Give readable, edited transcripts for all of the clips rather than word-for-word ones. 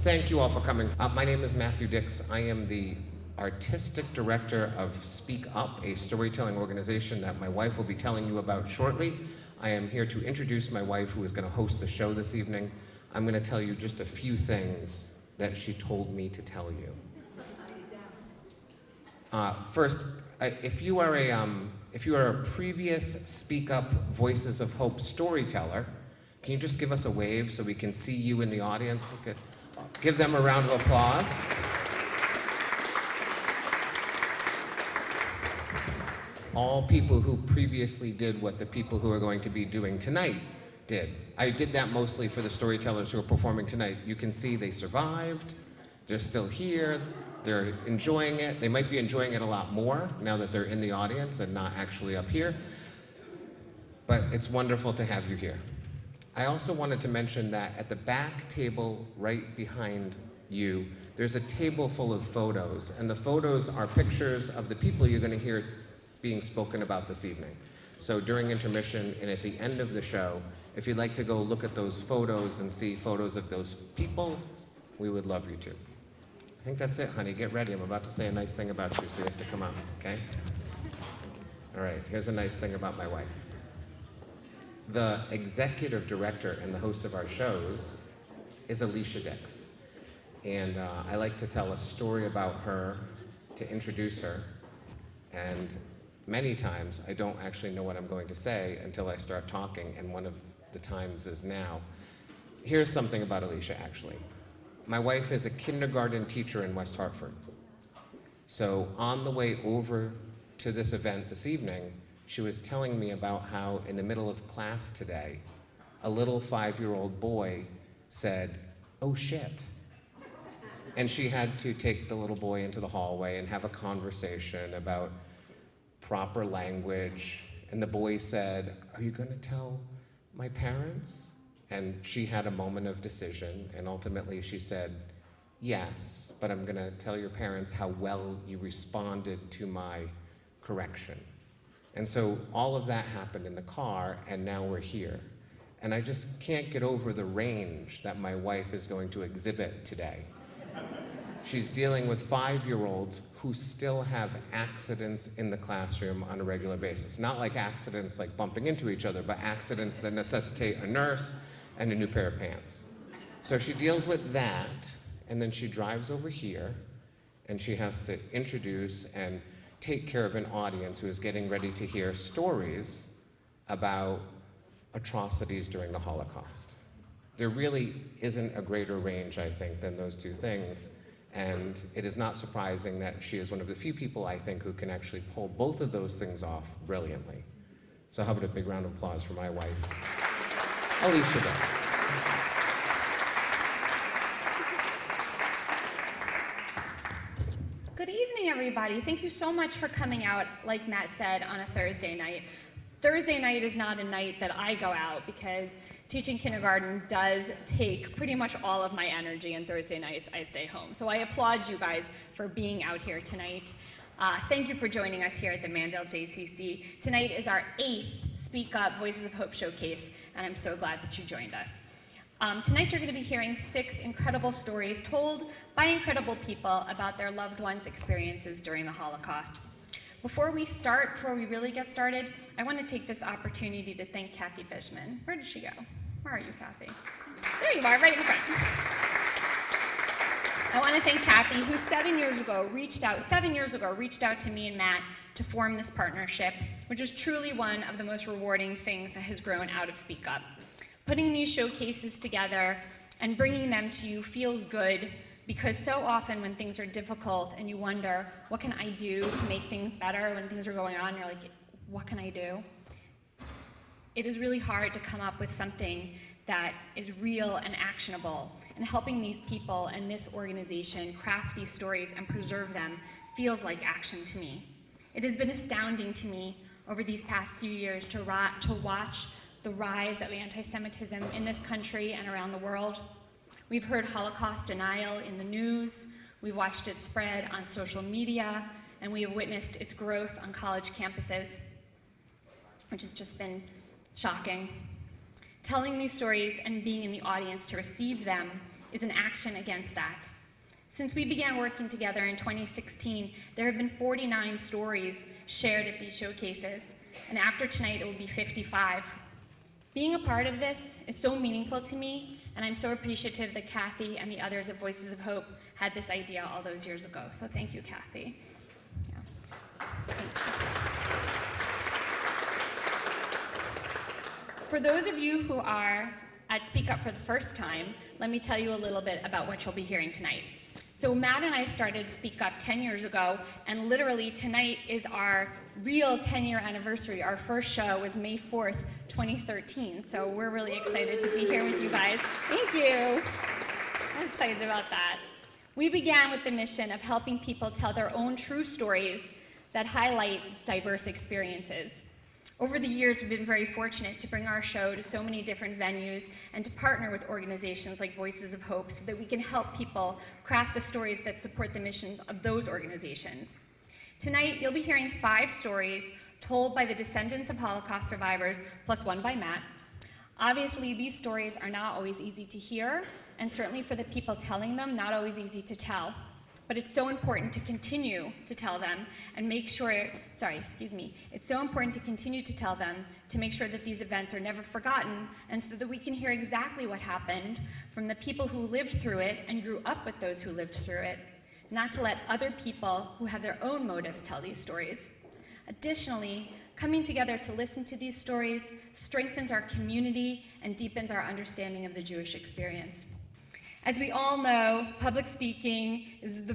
Thank you all for coming. My name is Matthew Dix. I am the Artistic Director of Speak Up, a storytelling organization that my wife will be telling you about shortly. I am here to introduce my wife, who is going to host the show this evening. I'm going to tell you just a few things that she told me to tell you. First, if you are a previous Speak Up Voices of Hope storyteller, can you just give us a wave so we can see you in the audience? Give them a round of applause. All people who previously did what the people who are going to be doing tonight did. I did that mostly for the storytellers who are performing tonight. You can see they survived, they're still here, they're enjoying it. They might be enjoying it a lot more now that they're in the audience and not actually up here. But it's wonderful to have you here. I also wanted to mention that at the back table right behind you, there's a table full of photos, and the photos are pictures of the people you're going to hear being spoken about this evening. So during intermission and at the end of the show, if you'd like to go look at those photos and see photos of those people, we would love you to. I think that's it, honey. Get ready. I'm about to say a nice thing about you, so you have to come out, okay? All right, here's a nice thing about my wife. The executive director and the host of our shows is Alicia Dix. And I like to tell a story about her to introduce her. And many times I don't actually know what I'm going to say until I start talking, and one of the times is now. Here's something about Alicia, actually. My wife is a kindergarten teacher in West Hartford. So on the way over to this event this evening, she was telling me about how in the middle of class today, a little 5-year-old boy said, "Oh shit." And she had to take the little boy into the hallway and have a conversation about proper language. And the boy said, "Are you going to tell my parents?" And she had a moment of decision, and ultimately she said, "Yes, but I'm going to tell your parents how well you responded to my correction." And so all of that happened in the car, and now we're here. And I just can't get over the range that my wife is going to exhibit today. She's dealing with 5-year-olds who still have accidents in the classroom on a regular basis. Not like accidents like bumping into each other, but accidents that necessitate a nurse and a new pair of pants. So she deals with that, and then she drives over here, and she has to introduce and take care of an audience who is getting ready to hear stories about atrocities during the Holocaust. There really isn't a greater range, I think, than those two things. And it is not surprising that she is one of the few people, I think, who can Actually pull both of those things off brilliantly. So how about a big round of applause for my wife, Alicia Dix. Good evening, everybody. Thank you so much for coming out, like Matt said, on a Thursday night. Thursday night is not a night that I go out because teaching kindergarten does take pretty much all of my energy, and Thursday nights I stay home. So I applaud you guys for being out here tonight. Thank you for joining us here at the Mandel JCC. Tonight is our 8th Speak Up Voices of Hope Showcase, and I'm so glad that you joined us. Tonight you're going to be hearing 6 incredible stories told by incredible people about their loved ones' experiences during the Holocaust. Before we really get started, I want to take this opportunity to thank Kathy Fishman. Where did she go? Where are you, Kathy? There you are, right in front. I want to thank Kathy, who 7 years ago reached out to me and Matt to form this partnership, which is truly one of the most rewarding things that has grown out of Speak Up. Putting these showcases together and bringing them to you feels good, because so often when things are difficult and you wonder, what can I do to make things better when things are going on, you're like, what can I do? It is really hard to come up with something that is real and actionable, and helping these people and this organization craft these stories and preserve them feels like action to me. It has been astounding to me over these past few years to watch the rise of anti-Semitism in this country and around the world. We've heard Holocaust denial in the news, we've watched it spread on social media, and we have witnessed its growth on college campuses, which has just been shocking. Telling these stories and being in the audience to receive them is an action against that. Since we began working together in 2016, there have been 49 stories shared at these showcases, and after tonight it will be 55. Being a part of this is so meaningful to me, and I'm so appreciative that Kathy and the others at Voices of Hope had this idea all those years ago. So thank you, Kathy. Yeah. Thank you. For those of you who are at Speak Up for the first time, let me tell you a little bit about what you'll be hearing tonight. So Matt and I started Speak Up 10 years ago, and literally tonight is our real 10-year anniversary. Our first show was May 4th, 2013, so we're really excited to be here with you guys. Thank you. I'm excited about that. We began with the mission of helping people tell their own true stories that highlight diverse experiences. Over the years, we've been very fortunate to bring our show to so many different venues and to partner with organizations like Voices of Hope so that we can help people craft the stories that support the missions of those organizations. Tonight, you'll be hearing 5 stories told by the descendants of Holocaust survivors, plus one by Matt. Obviously, these stories are not always easy to hear, and certainly for the people telling them, not always easy to tell. But it's so important to continue to tell them and make sure, it's so important to continue to tell them to make sure that these events are never forgotten, and so that we can hear exactly what happened from the people who lived through it and grew up with those who lived through it, not to let other people who have their own motives tell these stories. Additionally, coming together to listen to these stories strengthens our community and deepens our understanding of the Jewish experience. As we all know, public speaking is the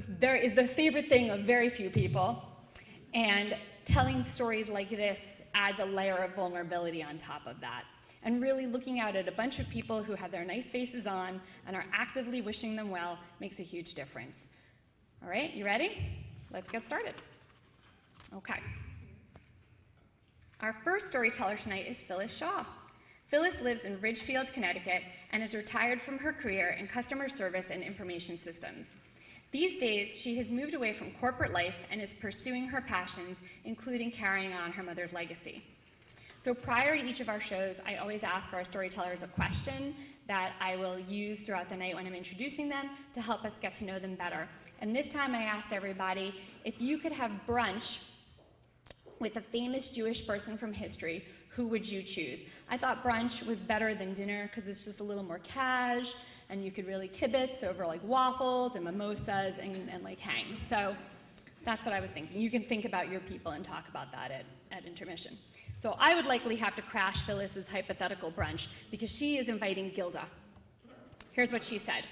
favorite thing of very few people, and telling stories like this adds a layer of vulnerability on top of that. And really looking out at a bunch of people who have their nice faces on and are actively wishing them well makes a huge difference. All right, you ready? Let's get started. Okay. Our first storyteller tonight is Phyllis Shaw. Phyllis lives in Ridgefield, Connecticut, and is retired from her career in customer service and information systems. These days, she has moved away from corporate life and is pursuing her passions, including carrying on her mother's legacy. So prior to each of our shows, I always ask our storytellers a question that I will use throughout the night when I'm introducing them to help us get to know them better. And this time I asked everybody, if you could have brunch with a famous Jewish person from history, who would you choose? I thought brunch was better than dinner because it's just a little more cash, and you could really kibitz over like waffles and mimosas and like hang. So that's what I was thinking. You can think about your people and talk about that at intermission. So I would likely have to crash Phyllis's hypothetical brunch because she is inviting Gilda. Here's what she said.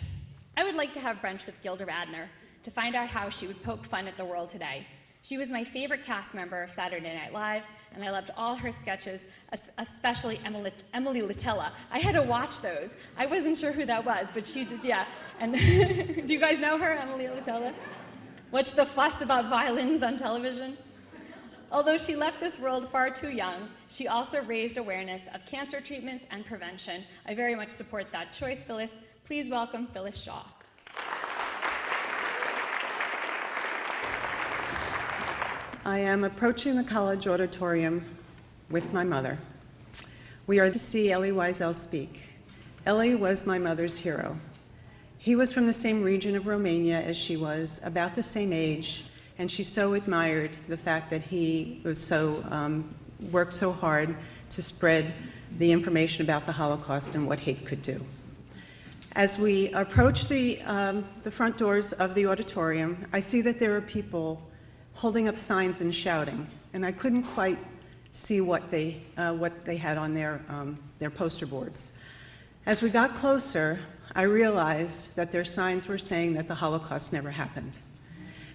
I would like to have brunch with Gilda Radner to find out how she would poke fun at the world today. She was my favorite cast member of Saturday Night Live, and I loved all her sketches, especially Emily Litella. I had to watch those. I wasn't sure who that was, but she did, yeah. And do you guys know her, Emily Litella? What's the fuss about violins on television? Although she left this world far too young, she also raised awareness of cancer treatments and prevention. I very much support that choice, Phyllis. Please welcome Phyllis Shaw. I am approaching the college auditorium with my mother. We are to see Elie Wiesel speak. Elie was my mother's hero. He was from the same region of Romania as she was, about the same age, and she so admired the fact that he was worked so hard to spread the information about the Holocaust and what hate could do. As we approach the front doors of the auditorium, I see that there are people holding up signs and shouting, and I couldn't quite see what they had on their poster boards. As we got closer, I realized that their signs were saying that the Holocaust never happened.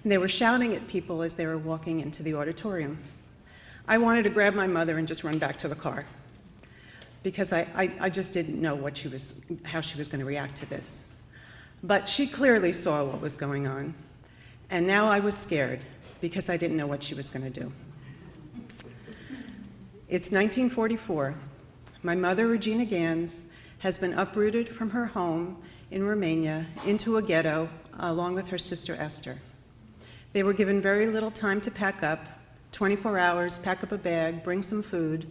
And they were shouting at people as they were walking into the auditorium. I wanted to grab my mother and just run back to the car because I just didn't know how she was going to react to this. But she clearly saw what was going on, and now I was scared because I didn't know what she was going to do. It's 1944. My mother, Regina Gans, has been uprooted from her home in Romania into a ghetto along with her sister Esther. They were given very little time to pack up, 24 hours, pack up a bag, bring some food,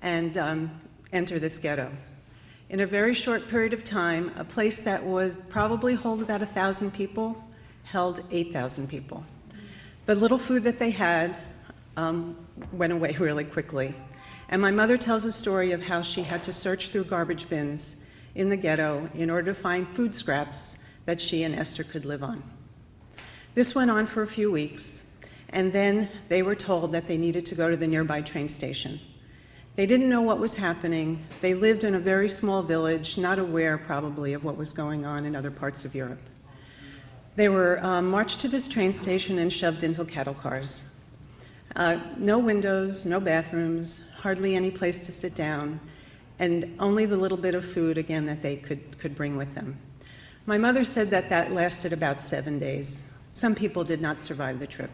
and enter this ghetto. In a very short period of time, a place that was probably hold about 1,000 people held 8,000 people. The little food that they had went away really quickly. And my mother tells a story of how she had to search through garbage bins in the ghetto in order to find food scraps that she and Esther could live on. This went on for a few weeks, and then they were told that they needed to go to the nearby train station. They didn't know what was happening. They lived in a very small village, not aware probably of what was going on in other parts of Europe. They were marched to this train station and shoved into cattle cars. No windows, no bathrooms, hardly any place to sit down, and only the little bit of food, again, that they could bring with them. My mother said that that lasted about 7 days. Some people did not survive the trip.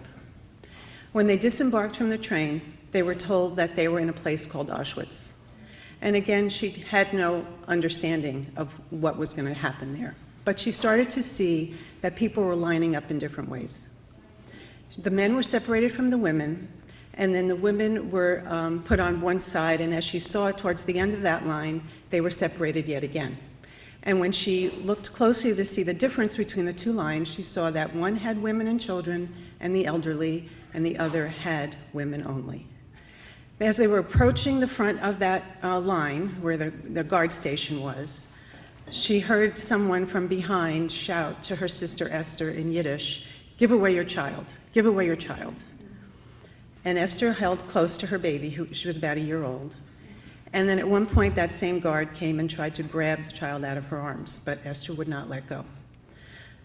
When they disembarked from the train, they were told that they were in a place called Auschwitz. And again, she had no understanding of what was going to happen there. But she started to see that people were lining up in different ways. The men were separated from the women, and then the women were put on one side, and as she saw towards the end of that line, they were separated yet again. And when she looked closely to see the difference between the two lines, she saw that one had women and children and the elderly, and the other had women only. As they were approaching the front of that line, where the guard station was, she heard someone from behind shout to her sister Esther in Yiddish, "Give away your child, give away your child." And Esther held close to her baby, she was about a year old. And then at one point, that same guard came and tried to grab the child out of her arms, but Esther would not let go.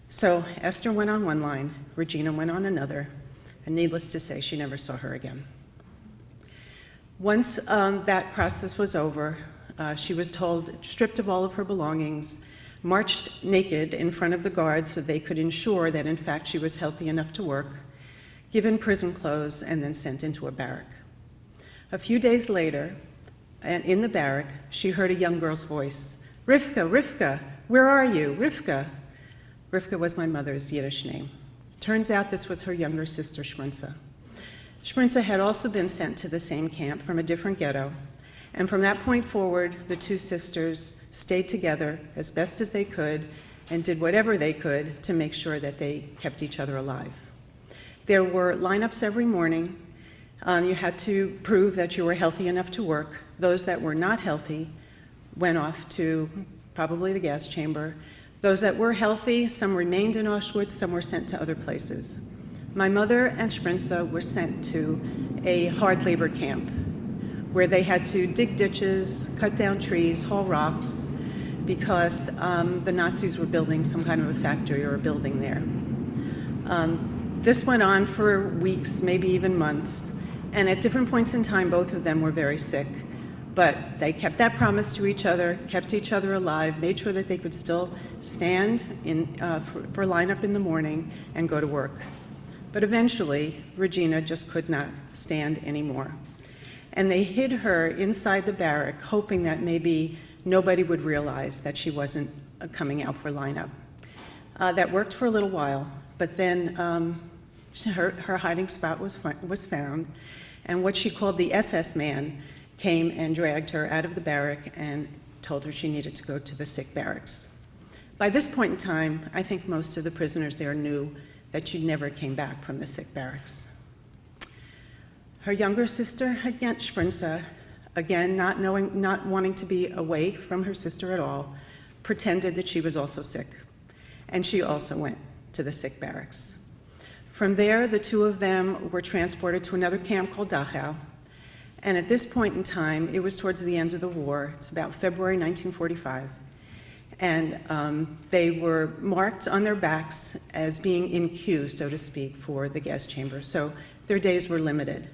So Esther went on one line, Regina went on another, and needless to say, she never saw her again. Once that process was over, she was told, stripped of all of her belongings, marched naked in front of the guards so they could ensure that in fact she was healthy enough to work, given prison clothes, and then sent into a barrack. A few days later, in the barrack, she heard a young girl's voice, "Rivka, Rivka, where are you, Rivka?" Rivka was my mother's Yiddish name. Turns out this was her younger sister, Shprinza. Shprinza had also been sent to the same camp from a different ghetto, and from that point forward, the two sisters stayed together as best as they could and did whatever they could to make sure that they kept each other alive. There were lineups every morning. You had to prove that you were healthy enough to work. Those that were not healthy went off to probably the gas chamber. Those that were healthy, some remained in Auschwitz, some were sent to other places. My mother and Shprinza were sent to a hard labor camp where they had to dig ditches, cut down trees, haul rocks, because the Nazis were building some kind of a factory or a building there. This went on for weeks, maybe even months, and at different points in time, both of them were very sick. But they kept that promise to each other, kept each other alive, made sure that they could still stand for lineup in the morning and go to work. But eventually, Regina just could not stand anymore. And they hid her inside the barrack, hoping that maybe nobody would realize that she wasn't coming out for lineup. That worked for a little while, but then her hiding spot was found, and what she called the SS man came and dragged her out of the barrack and told her she needed to go to the sick barracks. By this point in time, I think most of the prisoners there knew that she never came back from the sick barracks. Her younger sister, again, Shprinza, again, not wanting to be away from her sister at all, pretended that she was also sick, and she also went to the sick barracks. From there, the two of them were transported to another camp called Dachau, and at this point in time, it was towards the end of the war. It's about February 1945. And they were marked on their backs as being in queue, so to speak, for the gas chamber. So their days were limited.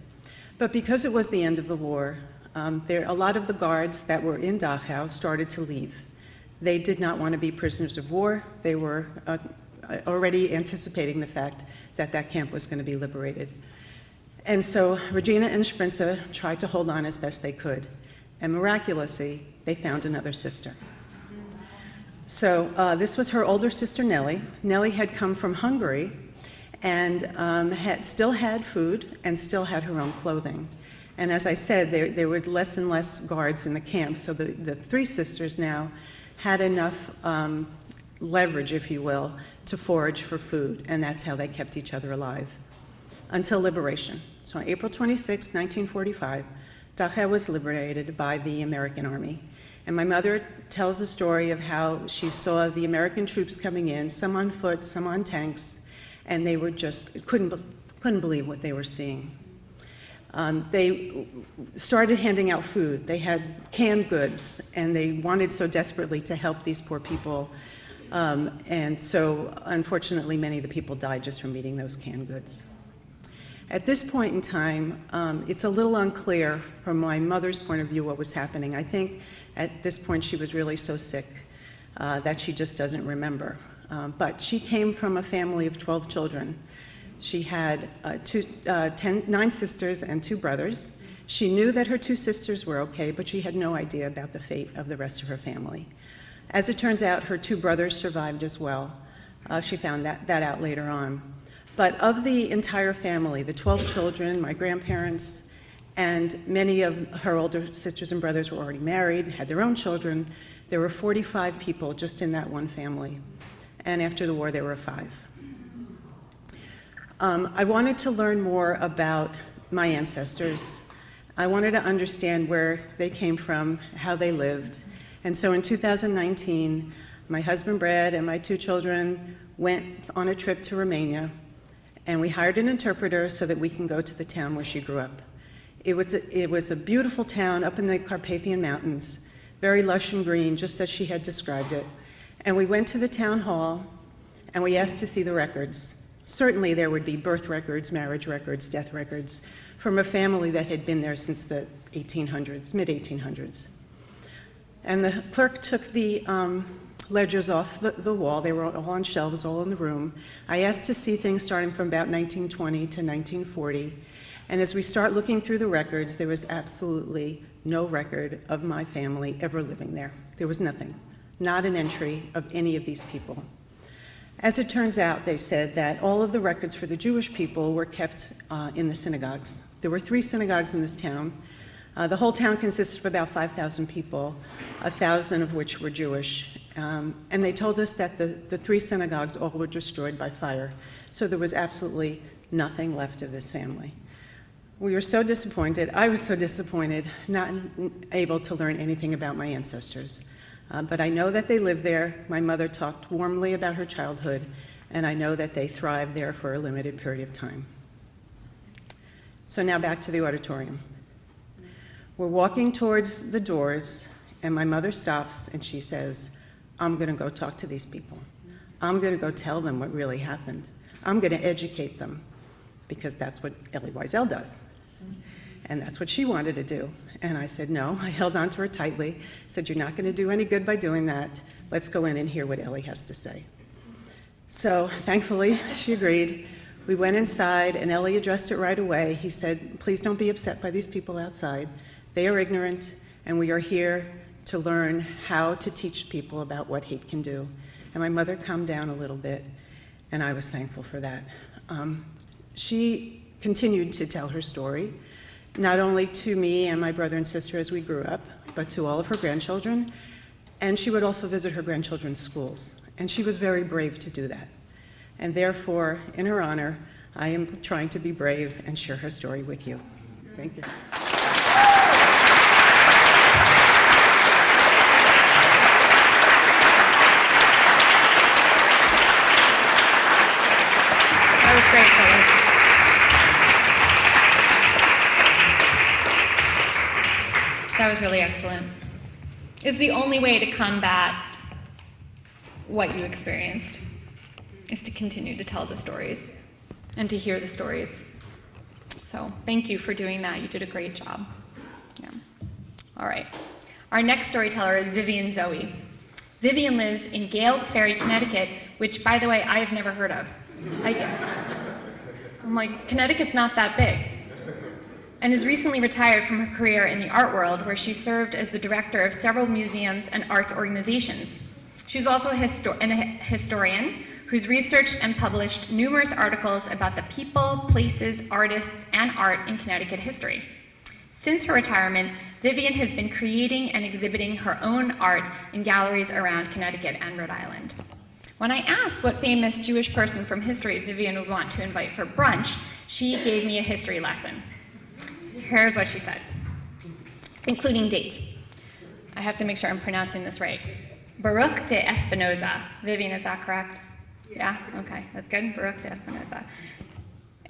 But because it was the end of the war, a lot of the guards that were in Dachau started to leave. They did not want to be prisoners of war. They were already anticipating the fact that that camp was going to be liberated. And so Regina and Shprinza tried to hold on as best they could. And miraculously, they found another sister. So this was her older sister, Nellie. Nellie had come from Hungary and still had food and still had her own clothing. And as I said, there were less and less guards in the camp, so the three sisters now had enough leverage, if you will, to forage for food, and that's how they kept each other alive until liberation. So on April 26, 1945, Dachau was liberated by the American Army. And my mother tells a story of how she saw the American troops coming in, some on foot, some on tanks, and they were just couldn't believe what they were seeing. They started handing out food. They had canned goods, and they wanted so desperately to help these poor people. And so, unfortunately, many of the people died just from eating those canned goods. At this point in time, it's a little unclear from my mother's point of view what was happening. I think at this point she was really so sick that she just doesn't remember. But she came from a family of 12 children. She had 9 sisters and 2 brothers. She knew that her 2 sisters were okay, but she had no idea about the fate of the rest of her family. As it turns out, her 2 brothers survived as well. She found that out later on. But of the entire family, the 12 children, my grandparents, and many of her older sisters and brothers were already married, had their own children. There were 45 people just in that one family. And after the war, there were 5. I wanted to learn more about my ancestors. I wanted to understand where they came from, how they lived. And so in 2019, my husband Brad and my 2 children went on a trip to Romania, and we hired an interpreter so that we can go to the town where she grew up. It was a beautiful town up in the Carpathian Mountains, very lush and green, just as she had described it. And we went to the town hall, and we asked to see the records. Certainly there would be birth records, marriage records, death records, from a family that had been there since the 1800s, mid-1800s. And the clerk took the ledgers off the wall. They were all on shelves, all in the room. I asked to see things starting from about 1920 to 1940. And as we start looking through the records, there was absolutely no record of my family ever living there. There was nothing, not an entry of any of these people. As it turns out, they said that all of the records for the Jewish people were kept in the synagogues. There were 3 synagogues in this town. The whole town consisted of about 5,000 people, 1,000 of which were Jewish. And they told us that the 3 synagogues all were destroyed by fire. So there was absolutely nothing left of this family. We were so disappointed. I was so disappointed, not able to learn anything about my ancestors. But I know that they lived there. My mother talked warmly about her childhood, and I know that they thrived there for a limited period of time. So now back to the auditorium. We're walking towards the doors, and my mother stops, and she says, I'm going to go talk to these people. I'm going to go tell them what really happened. I'm going to educate them, because that's what Ellie Wiesel does. And that's what she wanted to do. And I said, no. I held on to her tightly, said, you're not going to do any good by doing that. Let's go in and hear what Ellie has to say. So thankfully, she agreed. We went inside, and Ellie addressed it right away. He said, please don't be upset by these people outside. They are ignorant, and we are here to learn how to teach people about what hate can do. And my mother calmed down a little bit, and I was thankful for that. She continued to tell her story, not only to me and my brother and sister as we grew up, but to all of her grandchildren. And she would also visit her grandchildren's schools. And she was very brave to do that. And therefore, in her honor, I am trying to be brave and share her story with you. Thank you. That was great, Phyllis. That was really excellent. It's the only way to combat what you experienced, is to continue to tell the stories and to hear the stories. So thank you for doing that. You did a great job. Yeah. All right. Our next storyteller is Vivian Zoe. Vivian lives in Gales Ferry, Connecticut, which, by the way, I have never heard of. I'm like, Connecticut's not that big. And is recently retired from her career in the art world, where she served as the director of several museums and arts organizations. She's also a historian who's researched and published numerous articles about the people, places, artists, and art in Connecticut history. Since her retirement, Vivian has been creating and exhibiting her own art in galleries around Connecticut and Rhode Island. When I asked what famous Jewish person from history Vivian would want to invite for brunch, she gave me a history lesson. Here's what she said, including dates. I have to make sure I'm pronouncing this right. Baruch de Espinoza. Vivian, is that correct? Yeah? Okay, that's good. Baruch de Espinoza.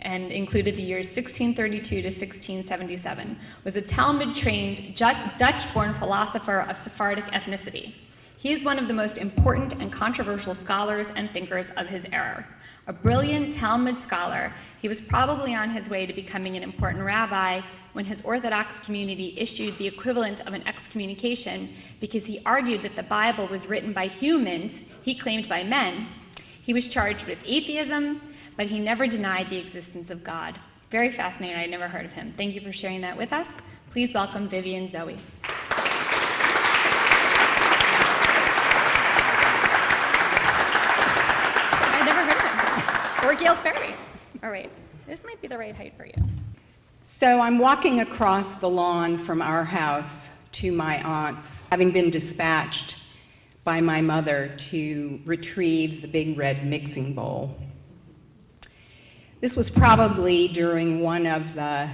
And included the years 1632 to 1677, was a Talmud-trained Dutch-born philosopher of Sephardic ethnicity. He is one of the most important and controversial scholars and thinkers of his era. A brilliant Talmud scholar, he was probably on his way to becoming an important rabbi when his Orthodox community issued the equivalent of an excommunication because he argued that the Bible was written by humans, he claimed by men. He was charged with atheism, but he never denied the existence of God. Very fascinating. I had never heard of him. Thank you for sharing that with us. Please welcome Vivian Zoe. I never heard of him. Or Gail Sperry. All right. This might be the right height for you. So I'm walking across the lawn from our house to my aunt's, having been dispatched by my mother to retrieve the big red mixing bowl. This was probably during one of the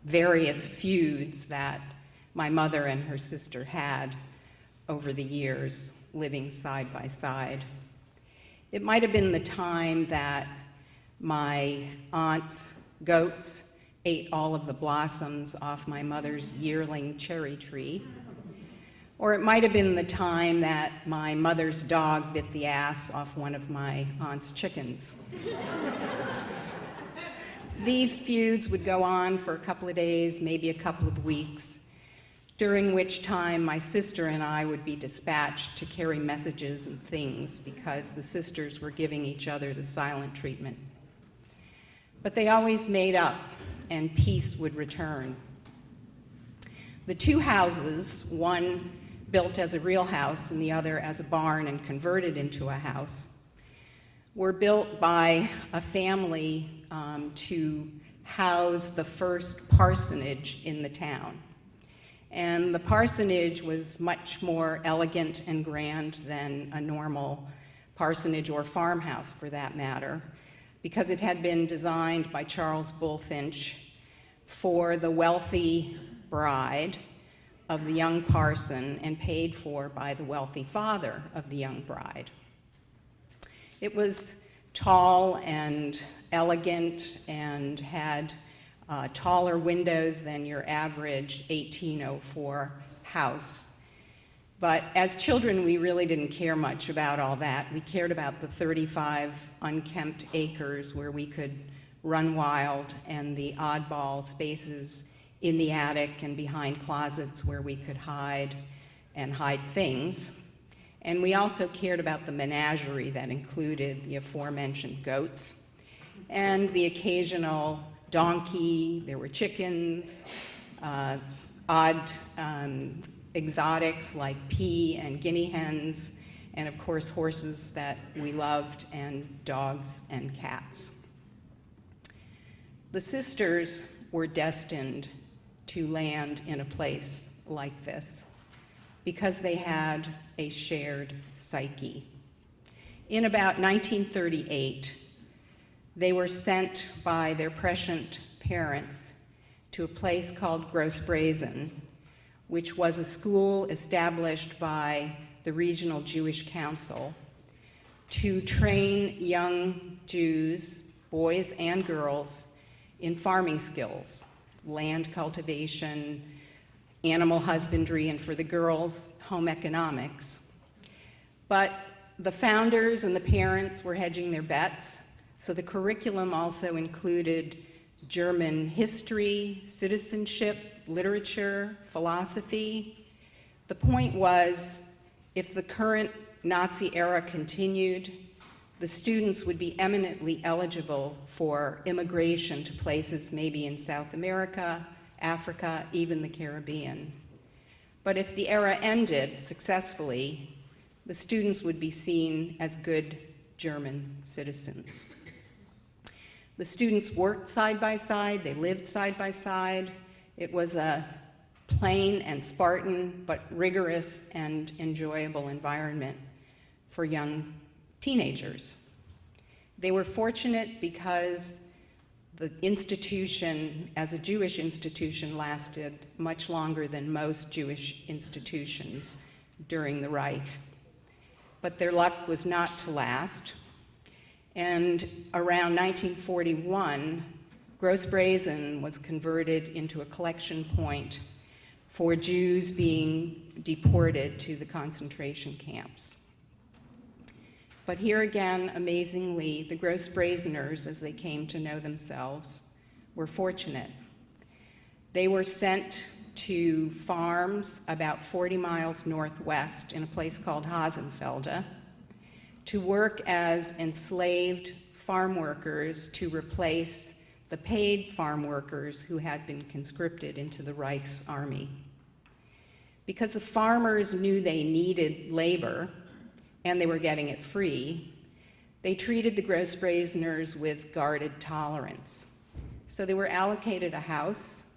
various feuds that my mother and her sister had over the years, living side by side. It might have been the time that my aunt's goats ate all of the blossoms off my mother's yearling cherry tree. Or it might have been the time that my mother's dog bit the ass off one of my aunt's chickens. These feuds would go on for a couple of days, maybe a couple of weeks, during which time my sister and I would be dispatched to carry messages and things because the sisters were giving each other the silent treatment. But they always made up, and peace would return. The two houses, one built as a real house and the other as a barn and converted into a house, were built by a family to house the first parsonage in the town. And the parsonage was much more elegant and grand than a normal parsonage or farmhouse, for that matter, because it had been designed by Charles Bulfinch for the wealthy bride of the young parson and paid for by the wealthy father of the young bride. It was tall and elegant and had taller windows than your average 1804 house. But as children, we really didn't care much about all that. We cared about the 35 unkempt acres where we could run wild and the oddball spaces in the attic and behind closets where we could hide things. And we also cared about the menagerie that included the aforementioned goats and the occasional donkey. There were chickens, odd exotics like pea and guinea hens, and of course horses that we loved, and dogs and cats. The sisters were destined to land in a place like this because they had a shared psyche. In about 1938, they were sent by their prescient parents to a place called Gross Brazen, which was a school established by the Regional Jewish Council to train young Jews, boys and girls, in farming skills, land cultivation, animal husbandry, and for the girls, home economics. But the founders and the parents were hedging their bets, so the curriculum also included German history, citizenship, literature, philosophy. The point was, if the current Nazi era continued, the students would be eminently eligible for immigration to places maybe in South America, Africa, even the Caribbean. But if the era ended successfully, the students would be seen as good German citizens. The students worked side by side, they lived side by side. It was a plain and Spartan, but rigorous and enjoyable environment for young teenagers. They were fortunate because the institution, as a Jewish institution, lasted much longer than most Jewish institutions during the Reich. But their luck was not to last. And around 1941, Gross Brazen was converted into a collection point for Jews being deported to the concentration camps. But here again, amazingly, the Gross Brazeners, as they came to know themselves, were fortunate. They were sent to farms about 40 miles northwest in a place called Hasenfelde to work as enslaved farm workers to replace the paid farm workers who had been conscripted into the Reich's army. Because the farmers knew they needed labor, and they were getting it free, they treated the Gross Brazeners with guarded tolerance. So they were allocated a house.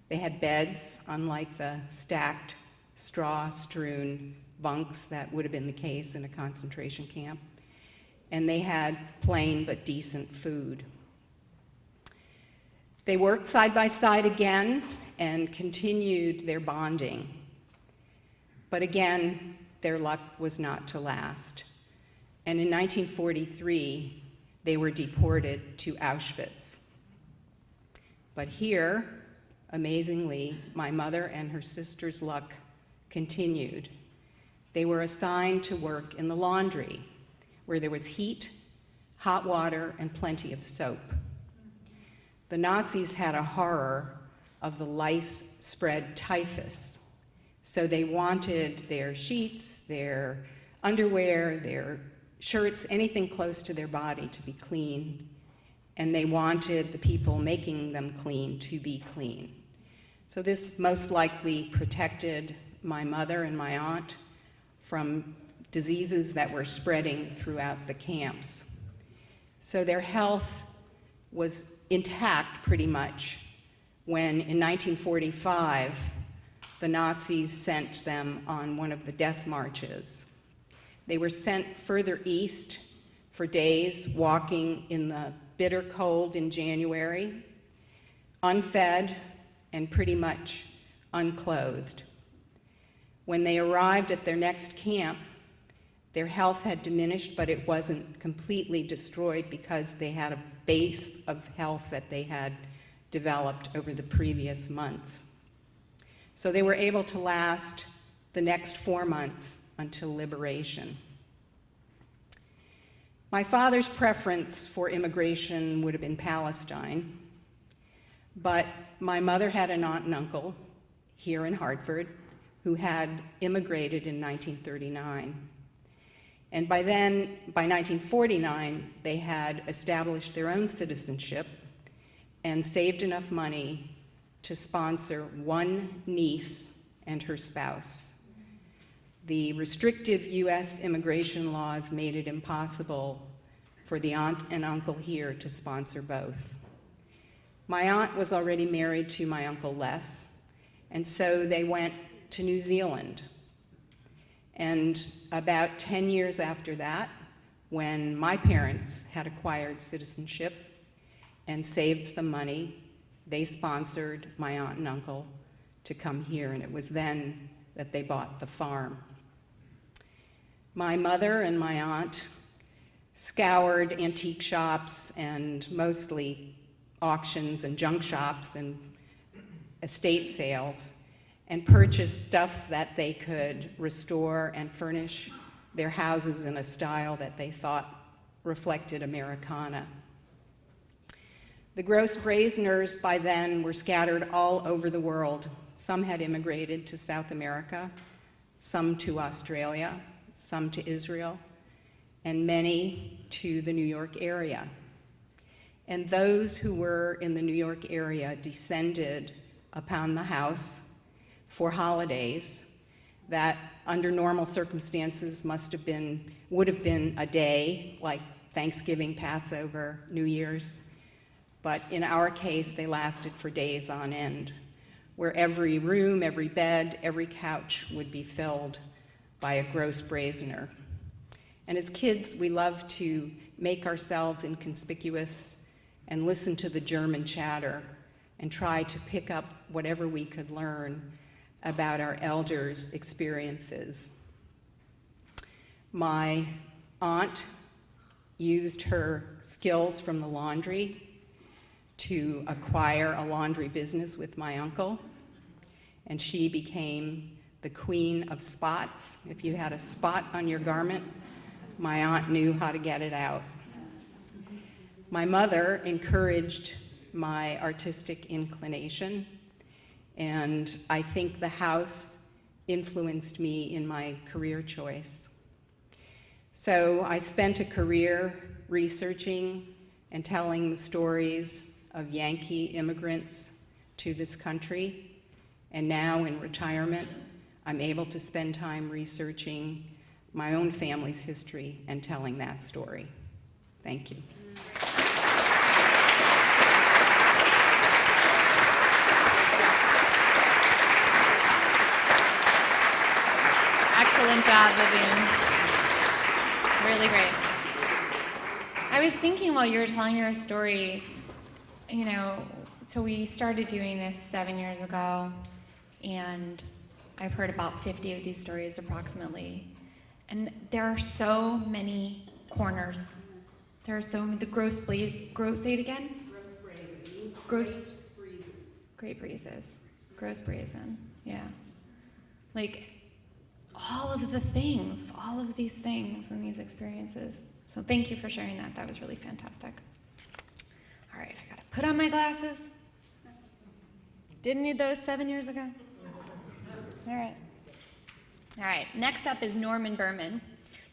They had beds, unlike the stacked, straw-strewn bunks that would have been the case in a concentration camp. And they had plain but decent food. They worked side by side again and continued their bonding. But again, their luck was not to last. And in 1943, they were deported to Auschwitz. But here, amazingly, my mother and her sister's luck continued. They were assigned to work in the laundry, where there was heat, hot water, and plenty of soap. The Nazis had a horror of the lice-spread typhus, so they wanted their sheets, their underwear, their shirts, anything close to their body to be clean, and they wanted the people making them clean to be clean. So this most likely protected my mother and my aunt from diseases that were spreading throughout the camps. So their health was intact pretty much when in 1945 the Nazis sent them on one of the death marches. They were sent further east for days, walking in the bitter cold in January, unfed and pretty much unclothed. When they arrived at their next camp, their health had diminished, but it wasn't completely destroyed because they had a base of health that they had developed over the previous months. So they were able to last the next 4 months until liberation. My father's preference for immigration would have been Palestine, but my mother had an aunt and uncle here in Hartford who had immigrated in 1939. And by then, by 1949, they had established their own citizenship and saved enough money to sponsor one niece and her spouse. The restrictive US immigration laws made it impossible for the aunt and uncle here to sponsor both. My aunt was already married to my uncle Les, and so they went to New Zealand. And about 10 years after that, when my parents had acquired citizenship and saved some money, they sponsored my aunt and uncle to come here, and it was then that they bought the farm. My mother and my aunt scoured antique shops and mostly auctions and junk shops and estate sales and purchased stuff that they could restore and furnish their houses in a style that they thought reflected Americana. The Gross Brazeners by then were scattered all over the world. Some had immigrated to South America, some to Australia, some to Israel, and many to the New York area. And those who were in the New York area descended upon the house for holidays that under normal circumstances would have been a day, like Thanksgiving, Passover, New Year's. But in our case, they lasted for days on end. where every room, every bed, every couch would be filled by a gross brazener. And as kids, we loved to make ourselves inconspicuous and listen to the German chatter and try to pick up whatever we could learn about our elders' experiences. My aunt used her skills from the laundry to acquire a laundry business with my uncle, and she became the queen of spots. If you had a spot on your garment, my aunt knew how to get it out. My mother encouraged my artistic inclination, and I think the house influenced me in my career choice. So I spent a career researching and telling the stories of Yankee immigrants to this country, and now in retirement, I'm able to spend time researching my own family's history and telling that story. Thank you. Excellent job, Vivian. Really great. I was thinking while you were telling your story, so we started doing this 7 years ago, and I've heard about 50 of these stories approximately. And there are so many corners. There are so many, say it again? Great breezes. Gross brazen, yeah. Like, all of these things and these experiences. So thank you for sharing that. That was really fantastic. All right, I gotta put on my glasses. Didn't need those 7 years ago. All right, next up is Norman Berman.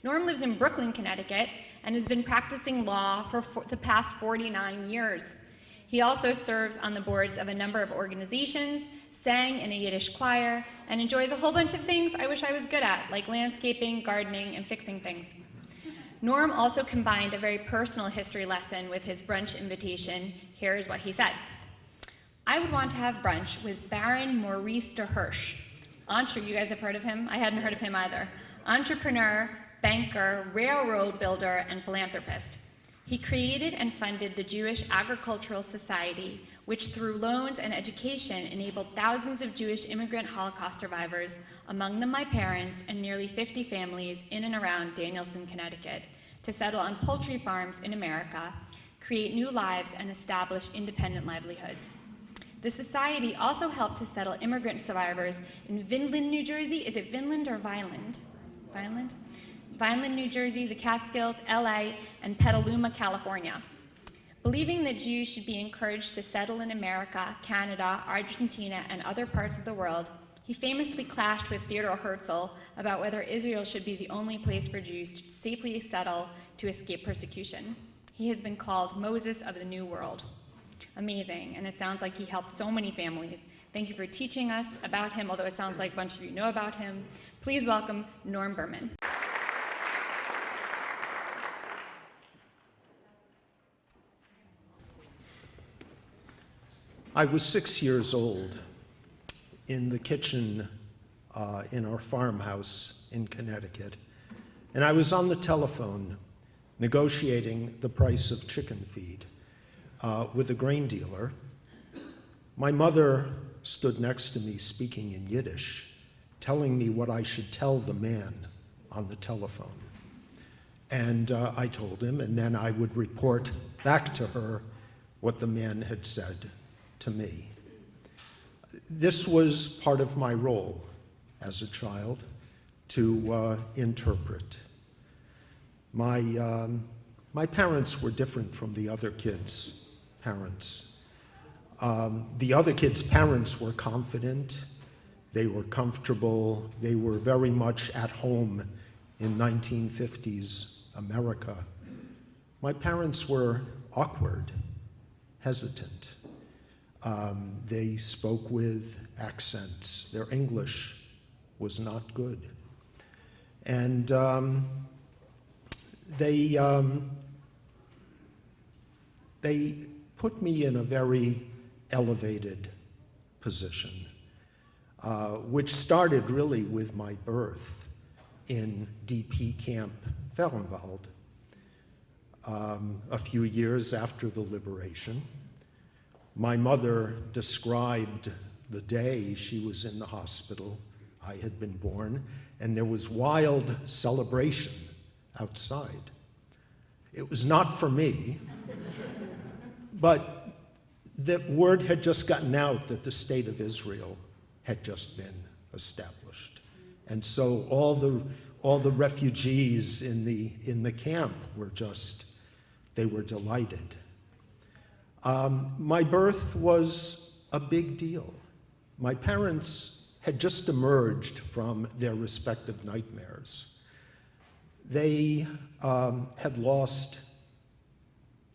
Norm lives in Brooklyn, Connecticut, and has been practicing law for the past 49 years. He also serves on the boards of a number of organizations, sang in a Yiddish choir, and enjoys a whole bunch of things I wish I was good at, like landscaping, gardening, and fixing things. Norm also combined a very personal history lesson with his brunch invitation. Here's what he said. I would want to have brunch with Baron Maurice de Hirsch. You guys have heard of him? I hadn't heard of him either. Entrepreneur, banker, railroad builder, and philanthropist. He created and funded the Jewish Agricultural Society, which through loans and education enabled thousands of Jewish immigrant Holocaust survivors, among them my parents and nearly 50 families in and around Danielson, Connecticut, to settle on poultry farms in America, create new lives, and establish independent livelihoods. The society also helped to settle immigrant survivors in Vineland, New Jersey. Is it Vineland or Vineland? Vineland? Vineland, New Jersey, the Catskills, LA, and Petaluma, California. Believing that Jews should be encouraged to settle in America, Canada, Argentina, and other parts of the world, he famously clashed with Theodore Herzl about whether Israel should be the only place for Jews to safely settle to escape persecution. He has been called Moses of the New World. Amazing, and it sounds like he helped so many families. Thank you for teaching us about him, although it sounds like a bunch of you know about him. Please welcome Norm Berman. I was 6 years old in the kitchen in our farmhouse in Connecticut, and I was on the telephone negotiating the price of chicken feed with a grain dealer. My mother stood next to me speaking in Yiddish, telling me what I should tell the man on the telephone. And I told him, and then I would report back to her what the man had said to me. This was part of my role as a child, to interpret. My parents were different from the other kids' parents. The other kids' parents were confident, they were comfortable, they were very much at home in 1950s America. My parents were awkward, hesitant. They spoke with accents. Their English was not good. And they put me in a very elevated position. which started really with my birth in DP Camp Ferrenwald a few years after the liberation. My mother described the day she was in the hospital. I had been born, and there was wild celebration outside. It was not for me, but the word had just gotten out that the state of Israel had just been established. And so all the refugees in the camp were they were delighted. My birth was a big deal. My parents had just emerged from their respective nightmares. They had lost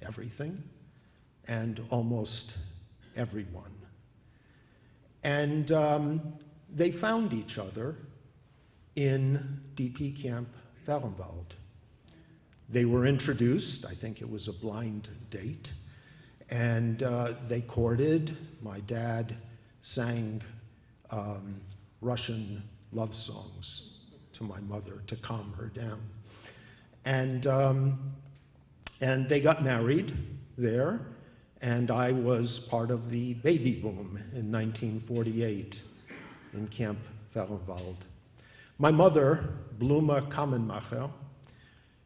everything and almost everyone. And they found each other in DP Camp Ferrenwald. They were introduced, I think it was a blind date, and they courted. My dad sang Russian love songs to my mother to calm her down. And they got married there, and I was part of the baby boom in 1948 in Camp Ferrenwald. My mother, Bluma Kamenmacher,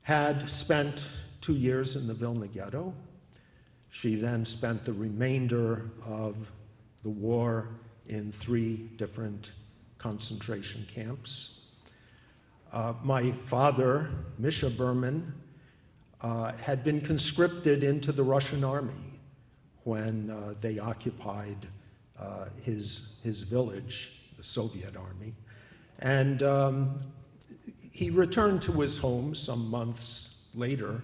had spent 2 years in the Vilna ghetto. She then spent the remainder of the war in 3 different concentration camps. My father, Misha Berman, had been conscripted into the Russian army when they occupied his village, the Soviet army. And he returned to his home some months later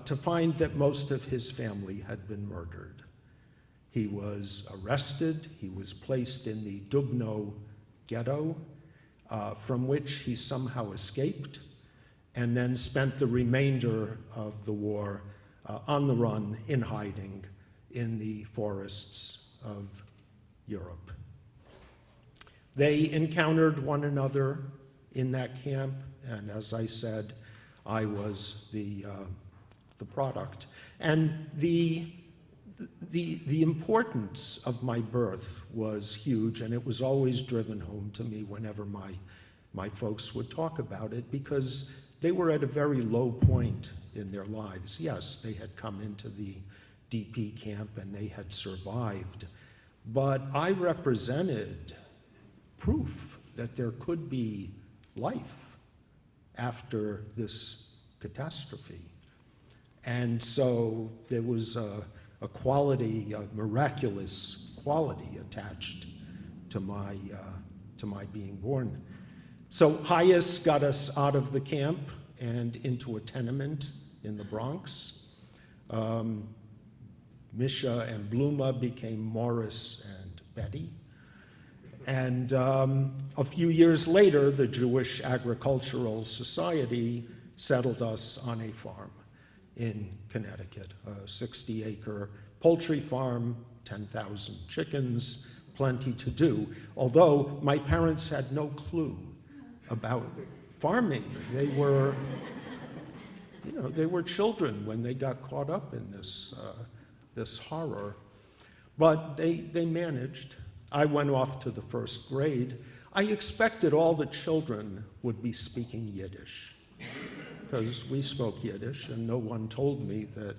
to find that most of his family had been murdered. He was arrested. He was placed in the Dubno ghetto, from which he somehow escaped, and then spent the remainder of the war on the run, in hiding, in the forests of Europe. They encountered one another in that camp, and as I said, I was the product. And the importance of my birth was huge, and it was always driven home to me whenever my folks would talk about it, because they were at a very low point in their lives. Yes, they had come into the DP camp and they had survived, but I represented proof that there could be life after this catastrophe. And so there was a quality, a miraculous quality attached to my being born. So Hayes got us out of the camp and into a tenement in the Bronx. Misha and Bluma became Morris and Betty. And a few years later, the Jewish Agricultural Society settled us on a farm in Connecticut, a 60-acre poultry farm, 10,000 chickens, plenty to do. Although my parents had no clue about farming. They were, they were children when they got caught up in this horror. But they managed. I went off to the first grade. I expected all the children would be speaking Yiddish, because we spoke Yiddish, and no one told me that,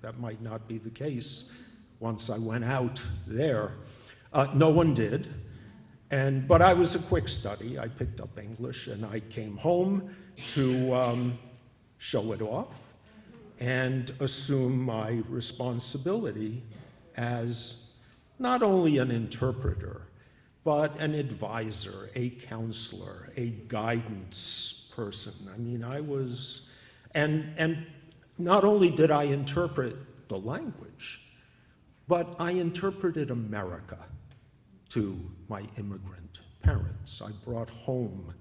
that might not be the case once I went out there. No one did. But I was a quick study. I picked up English, and I came home to show it off and assume my responsibility as not only an interpreter, but an advisor, a counselor, a guidance person. I mean, I was, and not only did I interpret the language, but I interpreted America to my immigrant parents. I brought home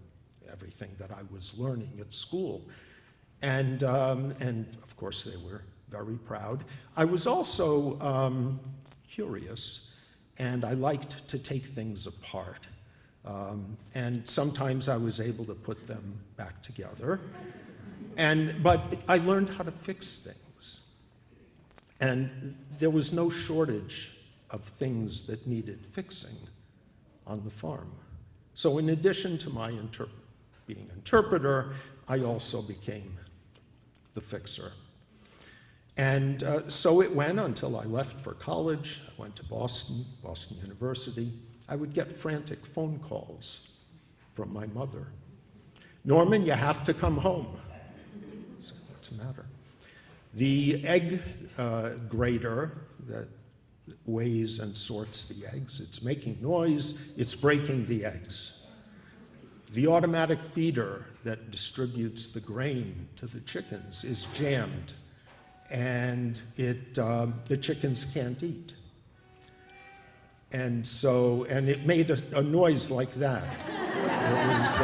everything that I was learning at school. And of course, they were very proud. I was also curious, and I liked to take things apart And sometimes I was able to put them back together. But I learned how to fix things. And there was no shortage of things that needed fixing on the farm. So in addition to my being interpreter, I also became the fixer. And so it went until I left for college. I went to Boston University. I would get frantic phone calls from my mother. Norman, you have to come home. I said, what's the matter? The egg grater that weighs and sorts the eggs, it's making noise, it's breaking the eggs. The automatic feeder that distributes the grain to the chickens is jammed, and the chickens can't eat. And it made a noise like that. It was,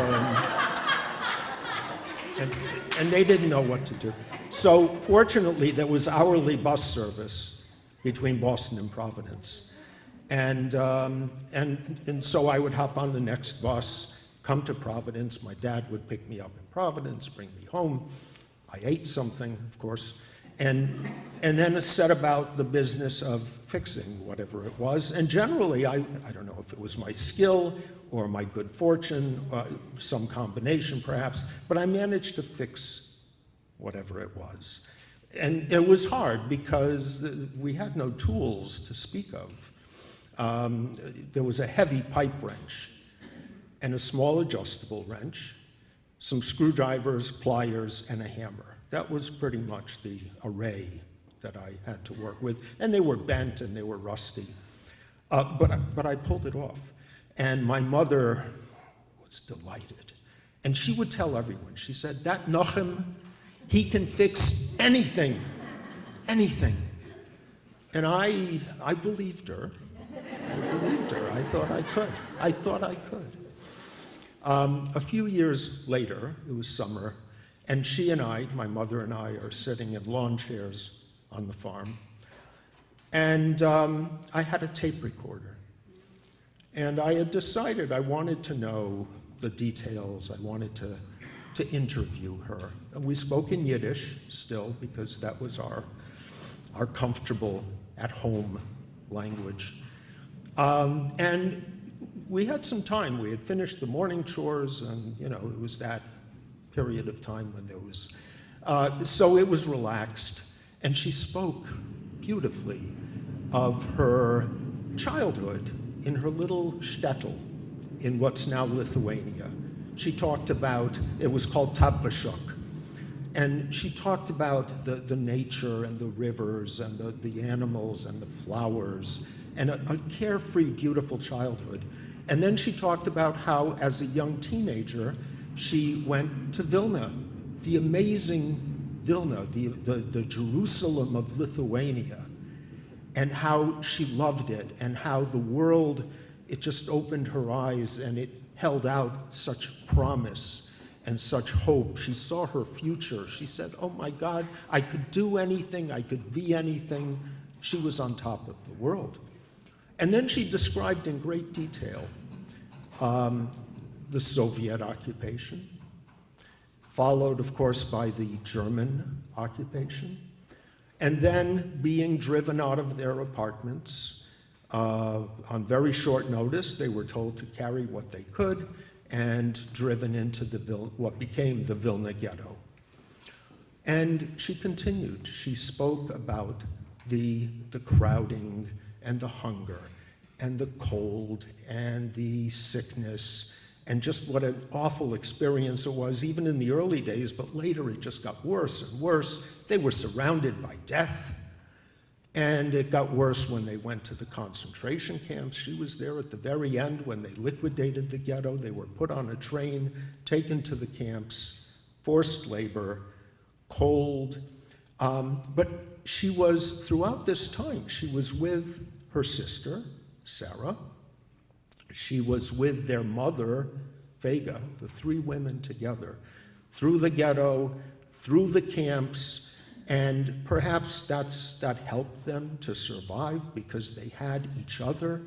and they didn't know what to do. So fortunately, there was hourly bus service between Boston and Providence. And so I would hop on the next bus, come to Providence. My dad would pick me up in Providence, bring me home. I ate something, of course, and then set about the business of fixing whatever it was. And generally, I don't know if it was my skill or my good fortune, some combination perhaps, but I managed to fix whatever it was. And it was hard because we had no tools to speak of. There was a heavy pipe wrench and a small adjustable wrench, some screwdrivers, pliers, and a hammer. That was pretty much the array that I had to work with. And they were bent and they were rusty. But I pulled it off. And my mother was delighted. And she would tell everyone, she said, that Nochem, he can fix anything, anything. And I believed her. I believed her. I thought I could. I thought I could. A few years later, it was summer, and she and I, my mother and I, are sitting in lawn chairs on the farm. And I had a tape recorder. And I had decided I wanted to know the details. I wanted to interview her. And we spoke in Yiddish still, because that was our comfortable at-home language. And we had some time. We had finished the morning chores, and it was that period of time when there was, so it was relaxed. And she spoke beautifully of her childhood in her little shtetl in what's now Lithuania. She talked about, it was called Tabrashuk, and she talked about the nature and the rivers and the animals and the flowers and a carefree, beautiful childhood. And then she talked about how, as a young teenager, she went to Vilna, the amazing Vilna, the Jerusalem of Lithuania, and how she loved it, and how the world, it just opened her eyes, and it held out such promise and such hope. She saw her future. She said, oh my God, I could do anything, I could be anything. She was on top of the world. And then she described in great detail the Soviet occupation, followed, of course, by the German occupation, and then being driven out of their apartments. On very short notice, they were told to carry what they could and driven into what became the Vilna ghetto. And she continued. She spoke about the crowding and the hunger and the cold and the sickness and just what an awful experience it was, even in the early days, but later it just got worse and worse. They were surrounded by death. And it got worse when they went to the concentration camps. She was there at the very end when they liquidated the ghetto. They were put on a train, taken to the camps, forced labor, cold. But she was, throughout this time, she was with her sister, Sarah. She was with their mother, Vega, the three women together, through the ghetto, through the camps. And perhaps that helped them to survive because they had each other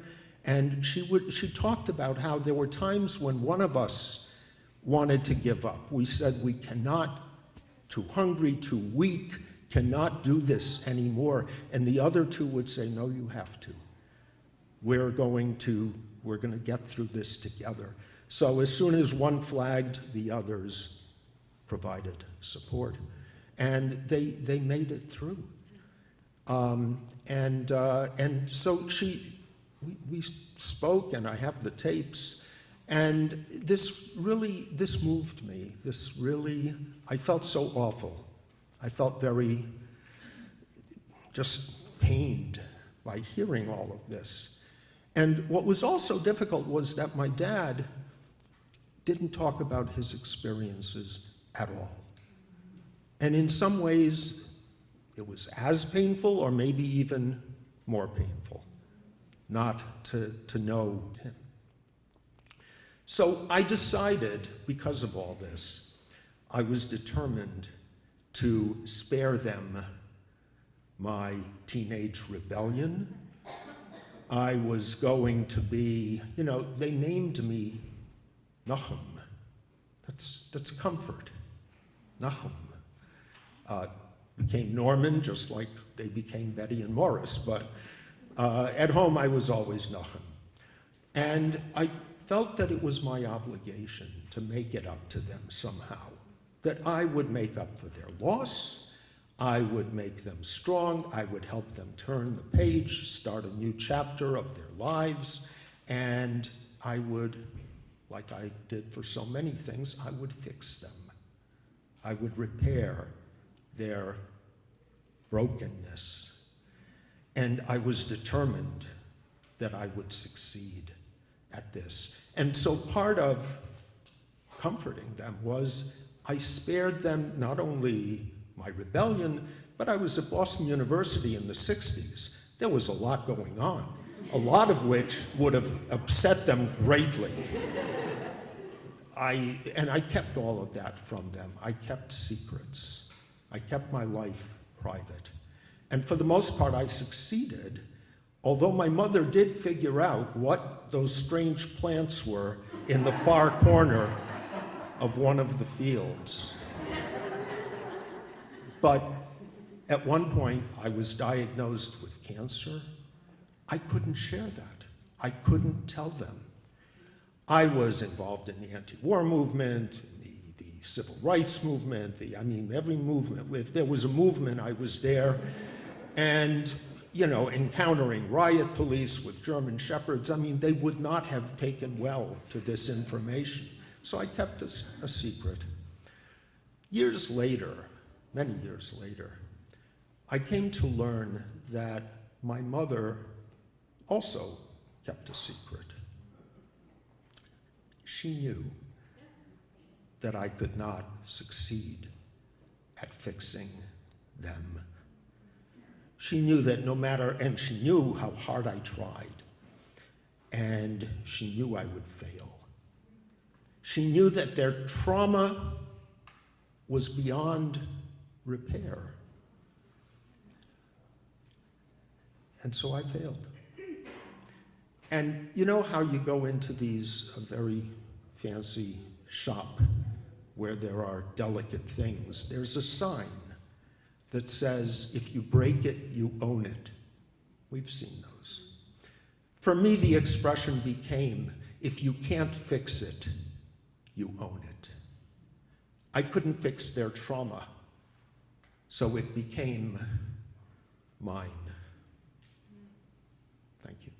And she talked about how there were times when one of us wanted to give up. We said, we cannot, too hungry, too weak, cannot do this anymore. And the other two would say, no, you have to. We're going to get through this together. So as soon as one flagged, the others provided support. And they made it through. And so we spoke, and I have the tapes, and this moved me. I felt so awful. I felt very just pained by hearing all of this. And what was also difficult was that my dad didn't talk about his experiences at all. And in some ways, it was as painful or maybe even more painful not to know him. So I decided, because of all this, I was determined to spare them my teenage rebellion. I was going to be, they named me Nahum. That's comfort. Nahum. Became Norman, just like they became Betty and Morris, but at home I was always Nahum. And I felt that it was my obligation to make it up to them somehow, that I would make up for their loss, I would make them strong, I would help them turn the page, start a new chapter of their lives, and I would, like I did for so many things, I would fix them. I would repair their brokenness. And I was determined that I would succeed at this. And so part of comforting them was I spared them not only my rebellion, but I was at Boston University in the 60s. There was a lot going on, a lot of which would have upset them greatly. And I kept all of that from them. I kept secrets. I kept my life private. And for the most part, I succeeded, although my mother did figure out what those strange plants were in the far corner of one of the fields. But at one point, I was diagnosed with cancer. I couldn't share that. I couldn't tell them. I was involved in the anti-war movement, the civil rights movement, every movement. If there was a movement, I was there. And, encountering riot police with German shepherds, they would not have taken well to this information. So I kept a secret. Years later, many years later, I came to learn that my mother also kept a secret. She knew that I could not succeed at fixing them. She knew that and she knew how hard I tried, and she knew I would fail. She knew that their trauma was beyond repair. And so I failed. And you know how you go into these very fancy shop where there are delicate things? There's a sign that says, if you break it, you own it. We've seen those. For me, the expression became, if you can't fix it, you own it. I couldn't fix their trauma, so it became mine. Thank you.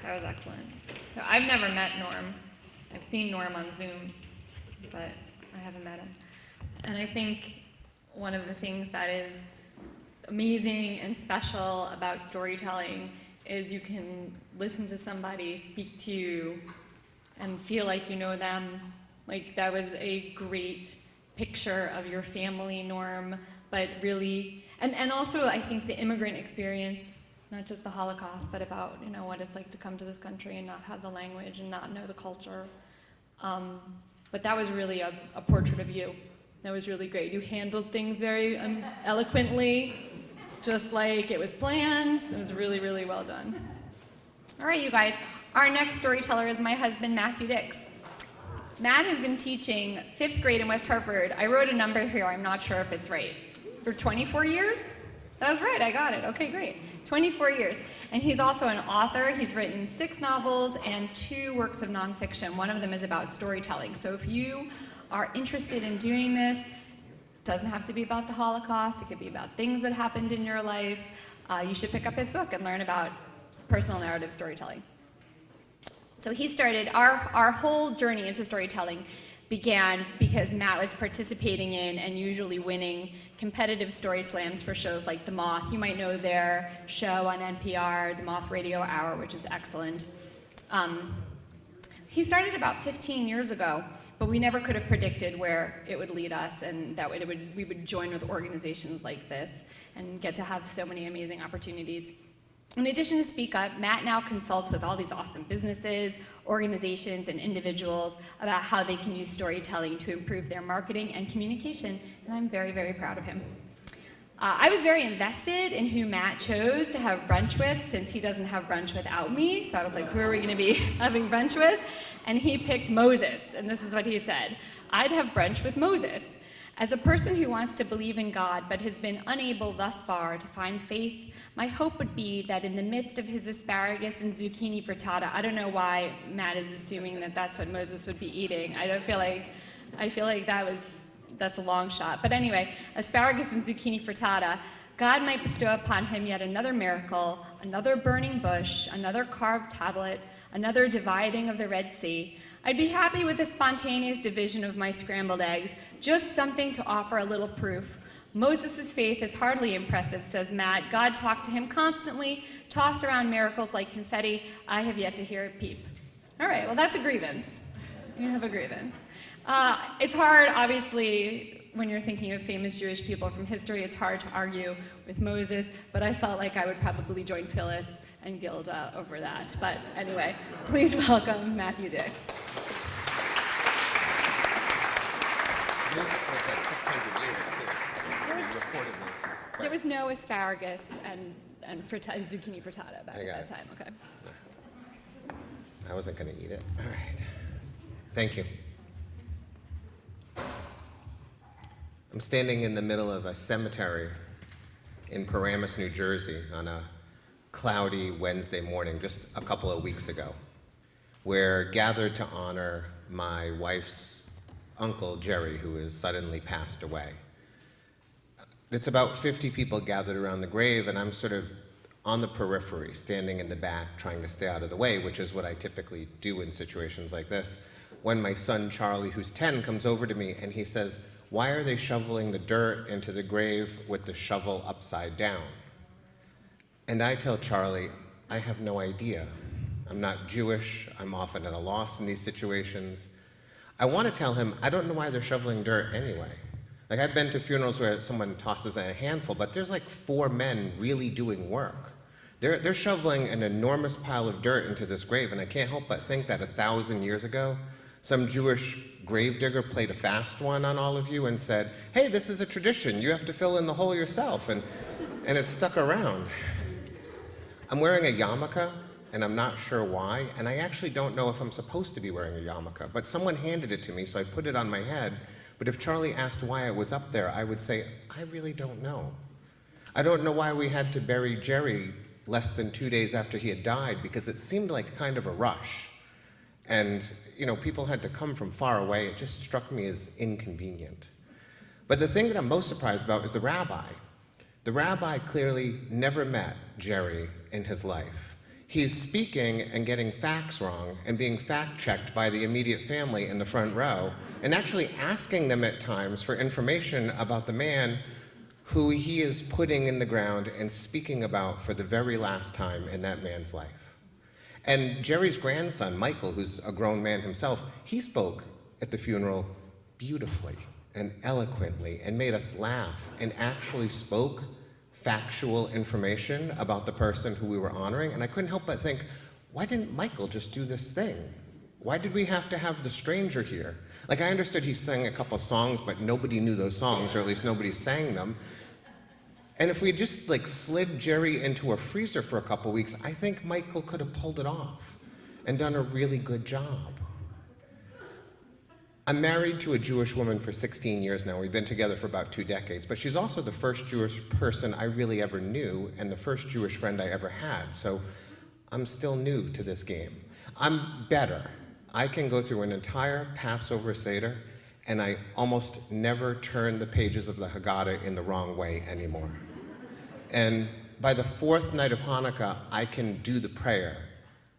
That was excellent. So I've never met Norm. I've seen Norm on Zoom, but I haven't met him. And I think one of the things that is amazing and special about storytelling is you can listen to somebody speak to you and feel like you know them. Like, that was a great picture of your family, Norm, but really, and also I think the immigrant experience, not just the Holocaust, but about, what it's like to come to this country and not have the language and not know the culture. But that was really a portrait of you. That was really great. You handled things very eloquently, just like it was planned. It was really, really well done. All right, you guys. Our next storyteller is my husband, Matthew Dix. Matt has been teaching 5th grade in West Hartford. I wrote a number here. I'm not sure if it's right. For 24 years? That was right. I got it. Okay, great. 24 years. And he's also an author. He's written 6 novels and 2 works of nonfiction. One of them is about storytelling. So if you are interested in doing this, it doesn't have to be about the Holocaust. It could be about things that happened in your life. You should pick up his book and learn about personal narrative storytelling. So he started, our whole journey into storytelling began because Matt was participating in and usually winning competitive story slams for shows like The Moth. You might know their show on NPR, The Moth Radio Hour, which is excellent. He started about 15 years ago, but we never could have predicted where it would lead us and that we would join with organizations like this and get to have so many amazing opportunities. In addition to Speak Up, Matt now consults with all these awesome businesses, organizations, and individuals about how they can use storytelling to improve their marketing and communication, and I'm very, very proud of him. I was very invested in who Matt chose to have brunch with, since he doesn't have brunch without me, so I was like, who are we going to be having brunch with? And he picked Moses, and this is what he said: I'd have brunch with Moses. As a person who wants to believe in God but has been unable thus far to find faith, my hope would be that in the midst of his asparagus and zucchini frittata — I don't know why Matt is assuming that that's what Moses would be eating. I feel like that's a long shot. But anyway, asparagus and zucchini frittata, God might bestow upon him yet another miracle, another burning bush, another carved tablet, another dividing of the Red Sea. I'd be happy with a spontaneous division of my scrambled eggs, just something to offer a little proof. Moses' faith is hardly impressive, says Matt. God talked to him constantly, tossed around miracles like confetti. I have yet to hear it peep. All right, well, that's a grievance. You have a grievance. It's hard, obviously, when you're thinking of famous Jewish people from history, it's hard to argue with Moses, but I felt like I would probably join Phyllis and Gilda over that. But anyway, please welcome Matthew Dix. Moses lived like 600 years, too. Reportedly. There was no asparagus and zucchini frittata back at that time. Okay. I wasn't going to eat it. All right. Thank you. I'm standing in the middle of a cemetery in Paramus, New Jersey on a cloudy Wednesday morning just a couple of weeks ago. We're gathered to honor my wife's uncle, Jerry, who has suddenly passed away. It's about 50 people gathered around the grave, and I'm sort of on the periphery, standing in the back, trying to stay out of the way, which is what I typically do in situations like this, when my son, Charlie, who's 10, comes over to me and he says, "Why are they shoveling the dirt into the grave with the shovel upside down?" And I tell Charlie, I have no idea. I'm not Jewish. I'm often at a loss in these situations. I want to tell him, I don't know why they're shoveling dirt anyway. Like, I've been to funerals where someone tosses a handful, but there's like 4 men really doing work. They're shoveling an enormous pile of dirt into this grave, and I can't help but think that 1,000 years ago, some Jewish gravedigger played a fast one on all of you and said, hey, this is a tradition. You have to fill in the hole yourself, and it stuck around. I'm wearing a yarmulke, and I'm not sure why, and I actually don't know if I'm supposed to be wearing a yarmulke, but someone handed it to me, so I put it on my head. But if Charlie asked why I was up there, I would say, I really don't know. I don't know why we had to bury Jerry less than 2 days after he had died, because it seemed like kind of a rush. And, people had to come from far away. It just struck me as inconvenient. But the thing that I'm most surprised about is the rabbi. The rabbi clearly never met Jerry in his life. He's speaking and getting facts wrong and being fact-checked by the immediate family in the front row and actually asking them at times for information about the man who he is putting in the ground and speaking about for the very last time in that man's life. And Jerry's grandson, Michael, who's a grown man himself, he spoke at the funeral beautifully and eloquently and made us laugh and actually spoke factual information about the person who we were honoring, and I couldn't help but think, why didn't Michael just do this thing? Why did we have to have the stranger here? Like, I understood he sang a couple songs, but nobody knew those songs, or at least nobody sang them. And if we had just like slid Jerry into a freezer for a couple weeks, I think Michael could have pulled it off and done a really good job. I'm married to a Jewish woman for 16 years now. We've been together for about 2 decades, but she's also the first Jewish person I really ever knew and the first Jewish friend I ever had, so I'm still new to this game. I'm better. I can go through an entire Passover Seder, and I almost never turn the pages of the Haggadah in the wrong way anymore. And by the 4th night of Hanukkah, I can do the prayer,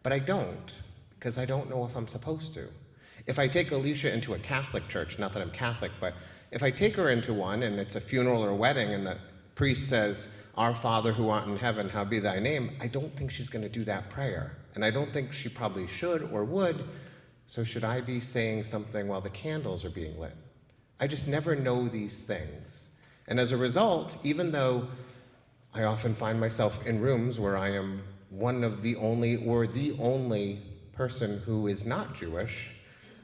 but I don't, because I don't know if I'm supposed to. If I take Alicia into a Catholic church, not that I'm Catholic, but if I take her into one and it's a funeral or a wedding and the priest says, "Our Father who art in heaven, hallowed be thy name," I don't think she's going to do that prayer. And I don't think she probably should or would, so should I be saying something while the candles are being lit? I just never know these things. And as a result, even though I often find myself in rooms where I am one of the only or the only person who is not Jewish,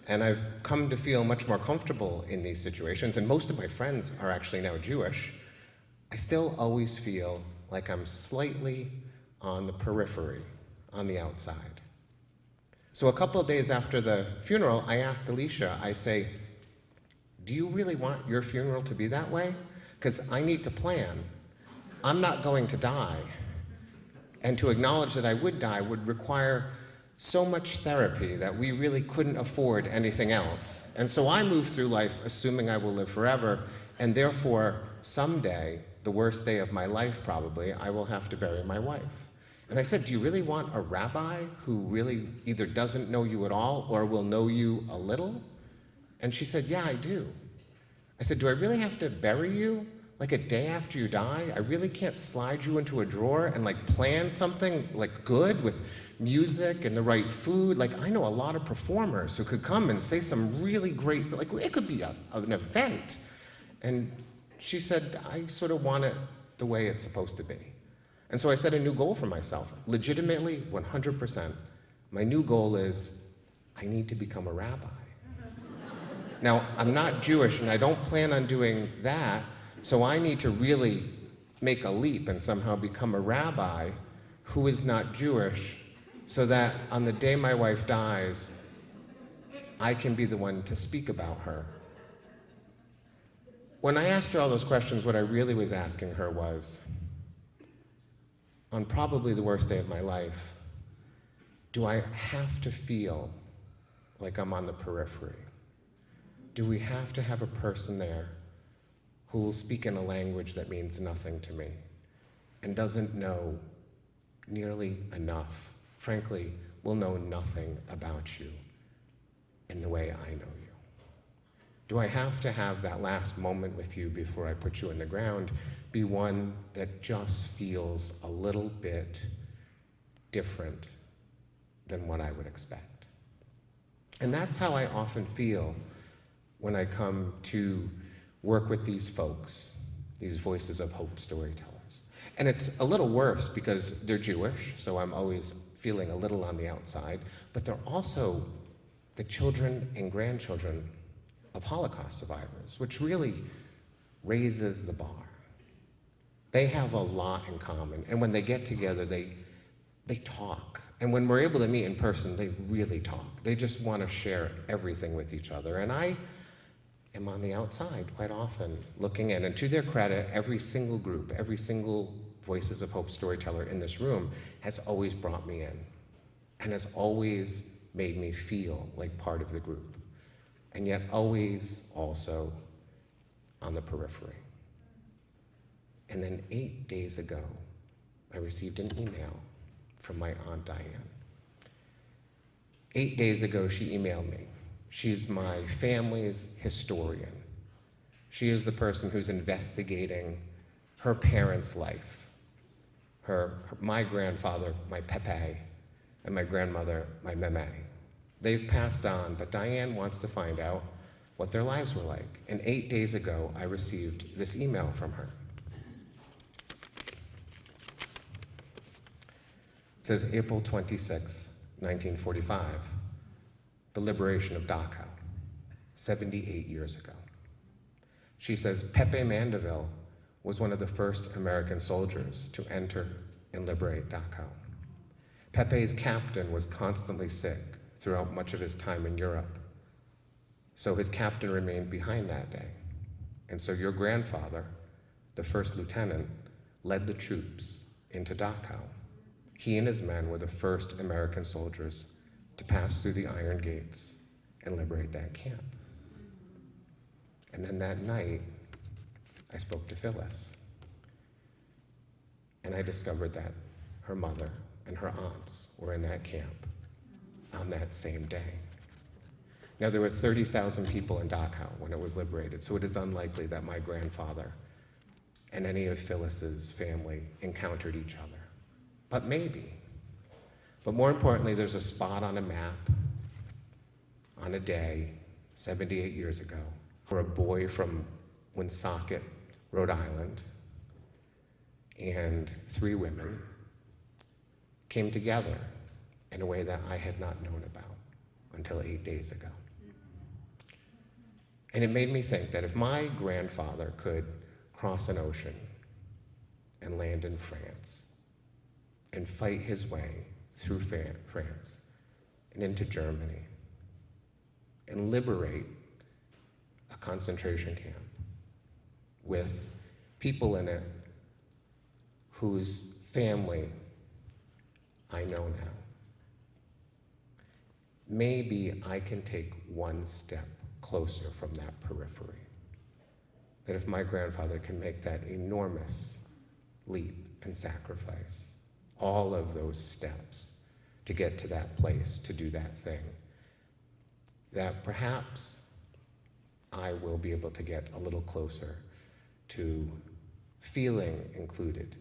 and I've come to feel much more comfortable in these situations, and most of my friends are actually now Jewish, I still always feel like I'm slightly on the periphery, on the outside. So a couple of days after the funeral, I ask Alicia, I say, "Do you really want your funeral to be that way? Because I need to plan. I'm not going to die. And to acknowledge that I would die would require so much therapy that we really couldn't afford anything else. And so I move through life assuming I will live forever, and therefore someday, the worst day of my life probably, I will have to bury my wife." And I said, "Do you really want a rabbi who really either doesn't know you at all or will know you a little?" And she said, "Yeah, I do." I said, "Do I really have to bury you like a day after you die? I really can't slide you into a drawer and like plan something like good with music and the right food? Like, I know a lot of performers who could come and say some really great, like it could be an event." And she said, "I sort of want it the way it's supposed to be." And so I set a new goal for myself, legitimately 100%. My new goal is, I need to become a rabbi. Now, I'm not Jewish and I don't plan on doing that, so I need to really make a leap and somehow become a rabbi who is not Jewish, so that on the day my wife dies, I can be the one to speak about her. When I asked her all those questions, what I really was asking her was, on probably the worst day of my life, do I have to feel like I'm on the periphery? Do we have to have a person there who will speak in a language that means nothing to me and doesn't know nearly enough, frankly, will know nothing about you in the way I know you? Do I have to have that last moment with you before I put you in the ground be one that just feels a little bit different than what I would expect? And that's how I often feel when I come to work with these folks, these Voices of Hope storytellers. And it's a little worse because they're Jewish, so I'm always feeling a little on the outside, but they're also the children and grandchildren of Holocaust survivors, which really raises the bar. They have a lot in common, and when they get together, they talk. And when we're able to meet in person, they really talk. They just want to share everything with each other. And I am on the outside quite often looking in. And to their credit, every single group, every single Voices of Hope storyteller in this room has always brought me in and has always made me feel like part of the group, and yet always also on the periphery. And then 8 days ago, I received an email from my Aunt Diane. 8 days ago, she emailed me. She's my family's historian. She is the person who's investigating her parents' life. My grandfather, my Pepe, and my grandmother, my Meme. They've passed on, but Diane wants to find out what their lives were like. And 8 days ago, I received this email from her. says April 26, 1945, the liberation of Dachau, 78 years ago. She says Pepe Mandeville was one of the first American soldiers to enter and liberate Dachau. Pepe's captain was constantly sick throughout much of his time in Europe, so his captain remained behind that day. And so your grandfather, the first lieutenant, led the troops into Dachau. He and his men were the first American soldiers to pass through the iron gates and liberate that camp. And then that night, I spoke to Phyllis. And I discovered that her mother and her aunts were in that camp on that same day. Now, there were 30,000 people in Dachau when it was liberated, so it is unlikely that my grandfather and any of Phyllis's family encountered each other. But maybe. But more importantly, there's a spot on a map on a day 78 years ago where a boy from Woonsocket, Rhode Island, and 3 women came together in a way that I had not known about until 8 days ago. And it made me think that if my grandfather could cross an ocean and land in France and fight his way through France and into Germany and liberate a concentration camp with people in it whose family I know now, maybe I can take one step closer from that periphery. That if my grandfather can make that enormous leap and sacrifice, all of those steps to get to that place, to do that thing, that perhaps I will be able to get a little closer to feeling included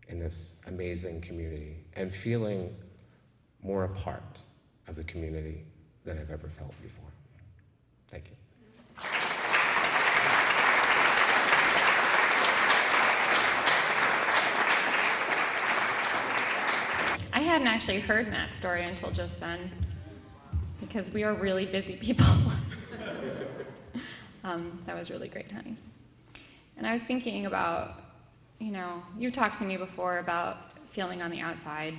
in this amazing community and feeling more a part of the community than I've ever felt before. Thank you. I hadn't actually heard Matt's story until just then, because we are really busy people. That was really great, honey. And I was thinking about, you talked to me before about feeling on the outside,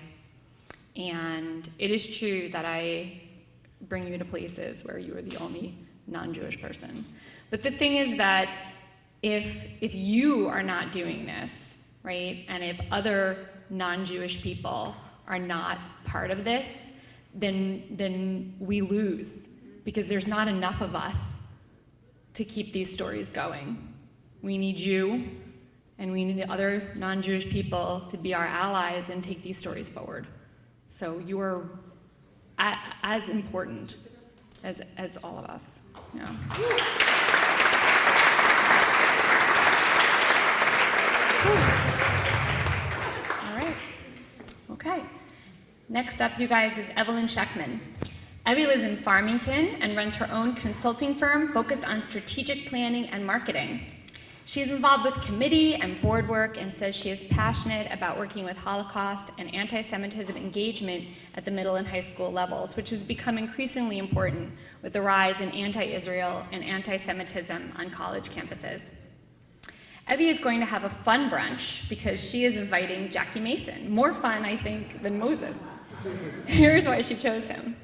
and it is true that I bring you to places where you are the only non-Jewish person. But the thing is that if you are not doing this, right, and if other non-Jewish people are not part of this, then we lose, because there's not enough of us to keep these stories going. We need you, and we need other non-Jewish people to be our allies and take these stories forward. So you are as important as all of us. Yeah. All right. Okay. Next up, you guys, is Evelyn Scheckman. Evie lives in Farmington and runs her own consulting firm focused on strategic planning and marketing. She's involved with committee and board work and says she is passionate about working with Holocaust and anti-Semitism engagement at the middle and high school levels, which has become increasingly important with the rise in anti-Israel and anti-Semitism on college campuses. Evie is going to have a fun brunch because she is inviting Jackie Mason. More fun, I think, than Moses. Here's why she chose him.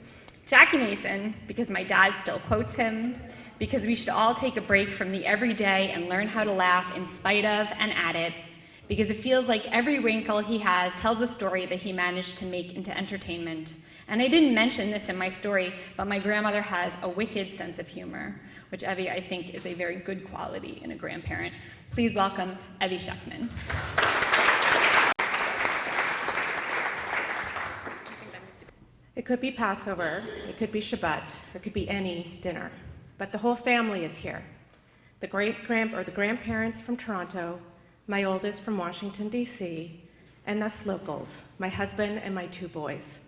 Jackie Mason, because my dad still quotes him, because we should all take a break from the everyday and learn how to laugh in spite of and at it, because it feels like every wrinkle he has tells a story that he managed to make into entertainment. And I didn't mention this in my story, but my grandmother has a wicked sense of humor, which Evie, I think, is a very good quality in a grandparent. Please welcome Evie Scheckman. It could be Passover, it could be Shabbat, or it could be any dinner, but the whole family is here. The grandparents from Toronto, my oldest from Washington, D.C., and us locals, my husband and my 2 boys.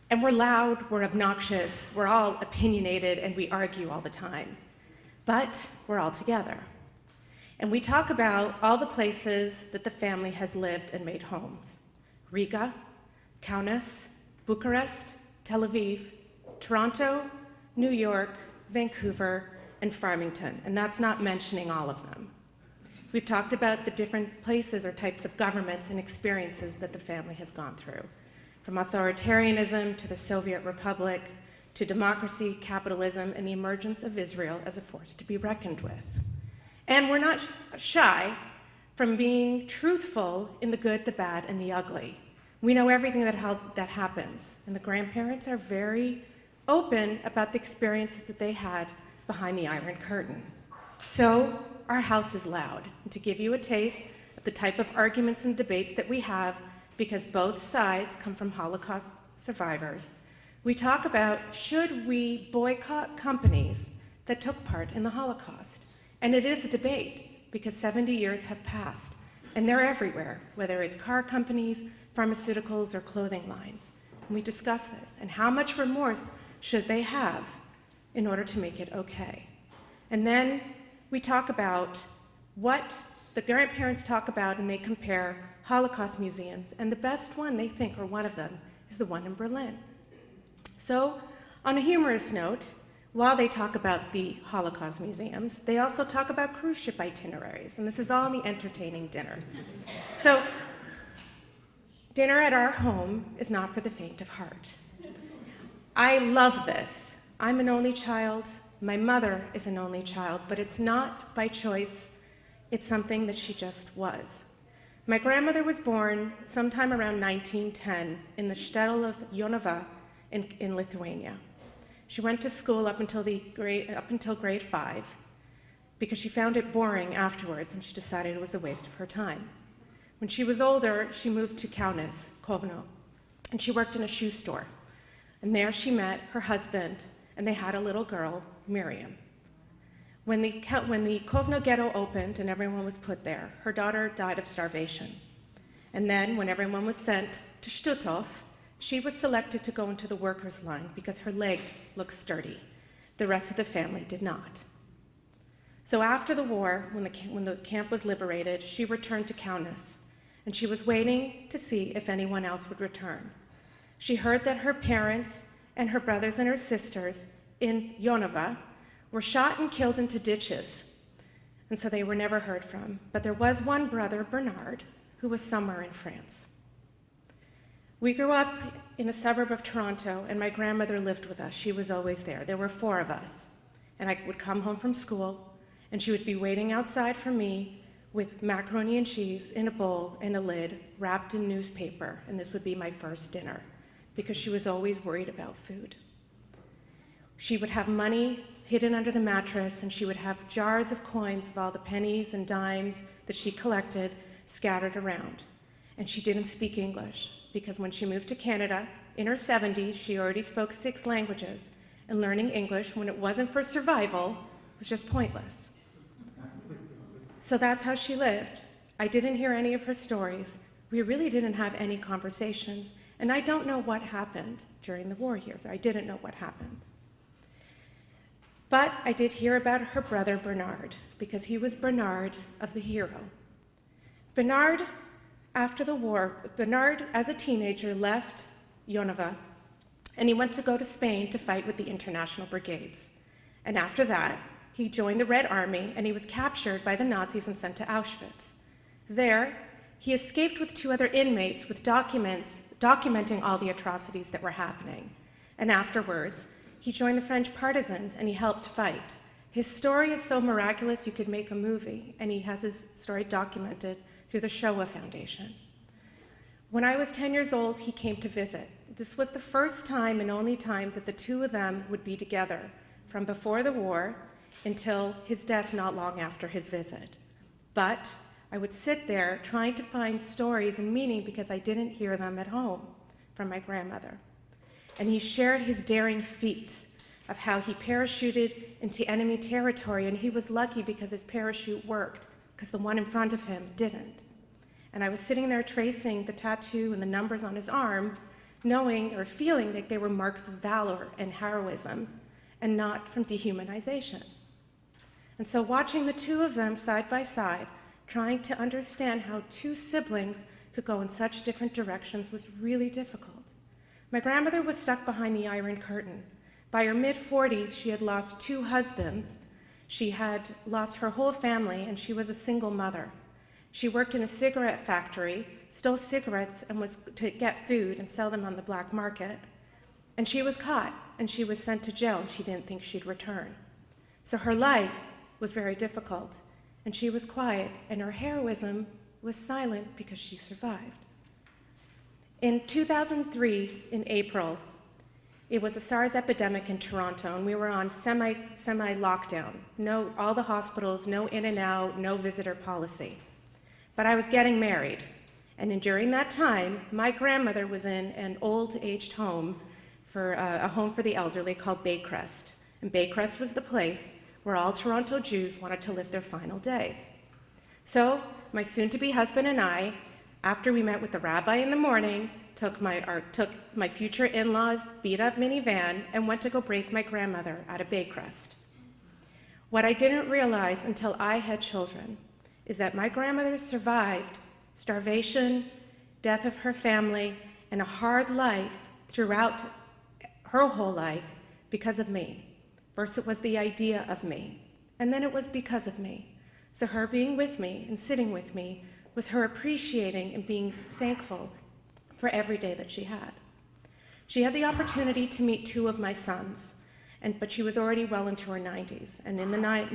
And we're loud, we're obnoxious, we're all opinionated, and we argue all the time. But we're all together. And we talk about all the places that the family has lived and made homes. Riga, Kaunas, Bucharest, Tel Aviv, Toronto, New York, Vancouver, and Farmington, and that's not mentioning all of them. We've talked about the different places or types of governments and experiences that the family has gone through, from authoritarianism to the Soviet Republic, to democracy, capitalism, and the emergence of Israel as a force to be reckoned with. And we're not shy from being truthful in the good, the bad, and the ugly. We know everything that happens, and the grandparents are very open about the experiences that they had behind the Iron Curtain. So our house is loud. And to give you a taste of the type of arguments and debates that we have, because both sides come from Holocaust survivors, we talk about, should we boycott companies that took part in the Holocaust? And it is a debate, because 70 years have passed, and they're everywhere, whether it's car companies, pharmaceuticals, or clothing lines. And we discuss this, and how much remorse should they have in order to make it okay? And then we talk about what the grandparents talk about, and they compare Holocaust museums, and the best one they think, or one of them, is the one in Berlin. So, on a humorous note, while they talk about the Holocaust museums, they also talk about cruise ship itineraries, and this is all in the entertaining dinner. So, dinner at our home is not for the faint of heart. I love this. I'm an only child. My mother is an only child, but it's not by choice. It's something that she just was. My grandmother was born sometime around 1910 in the shtetl of Jonava in Lithuania. She went to school up until grade 5 because she found it boring afterwards, and she decided it was a waste of her time. When she was older, she moved to Kaunas, Kovno, and she worked in a shoe store. And there she met her husband, and they had a little girl, Miriam. When the Kovno ghetto opened and everyone was put there, her daughter died of starvation. And then, when everyone was sent to Stutthof, she was selected to go into the workers' line because her leg looked sturdy. The rest of the family did not. So after the war, when the camp was liberated, she returned to Kaunas, and she was waiting to see if anyone else would return. She heard that her parents and her brothers and her sisters in Jonava were shot and killed into ditches, and so they were never heard from. But there was one brother, Bernard, who was somewhere in France. We grew up in a suburb of Toronto, and my grandmother lived with us. She was always there. There were 4 of us. And I would come home from school, and she would be waiting outside for me with macaroni and cheese in a bowl and a lid wrapped in newspaper, and this would be my first dinner, because she was always worried about food. She would have money hidden under the mattress, and she would have jars of coins of all the pennies and dimes that she collected scattered around. And she didn't speak English, because when she moved to Canada, in her 70s, she already spoke 6 languages, and learning English, when it wasn't for survival, was just pointless. So that's how she lived. I didn't hear any of her stories. We really didn't have any conversations, and I don't know what happened during the war years. I didn't know what happened. But I did hear about her brother Bernard, because he was Bernard of the Hero. Bernard, after the war, Bernard, as a teenager, left Jonava, and he went to go to Spain to fight with the international brigades. And after that, he joined the Red Army, and he was captured by the Nazis and sent to Auschwitz. There, he escaped with 2 other inmates with documents documenting all the atrocities that were happening. And afterwards, he joined the French partisans, and he helped fight. His story is so miraculous you could make a movie, and he has his story documented through the Shoah Foundation. When I was 10 years old, he came to visit. This was the first time and only time that the 2 of them would be together, from before the war until his death not long after his visit. But I would sit there trying to find stories and meaning because I didn't hear them at home from my grandmother. And he shared his daring feats of how he parachuted into enemy territory, and he was lucky because his parachute worked, because the one in front of him didn't. And I was sitting there tracing the tattoo and the numbers on his arm, knowing or feeling that they were marks of valor and heroism, and not from dehumanization. And so watching the 2 of them side by side, trying to understand how 2 siblings could go in such different directions was really difficult. My grandmother was stuck behind the Iron Curtain. By her mid-40s, she had lost 2 husbands. She had lost her whole family, and she was a single mother. She worked in a cigarette factory, stole cigarettes, and was to get food and sell them on the black market. And she was caught, and she was sent to jail, and she didn't think she'd return. So her life was very difficult, and she was quiet, and her heroism was silent because she survived. In 2003, in April, it was a SARS epidemic in Toronto, and we were on semi-lockdown. No, all the hospitals, no in and out, no visitor policy. But I was getting married, and during that time, my grandmother was in an old-aged home, a home for the elderly called Baycrest. And Baycrest was the place where all Toronto Jews wanted to live their final days. So my soon-to-be husband and I, after we met with the rabbi in the morning, took my future in-laws' beat-up minivan and went to go break my grandmother out of Baycrest. What I didn't realize until I had children is that my grandmother survived starvation, death of her family, and a hard life throughout her whole life because of me. First it was the idea of me, and then it was because of me. So her being with me and sitting with me was her appreciating and being thankful for every day that she had. She had the opportunity to meet 2 of my sons, but she was already well into her 90s. And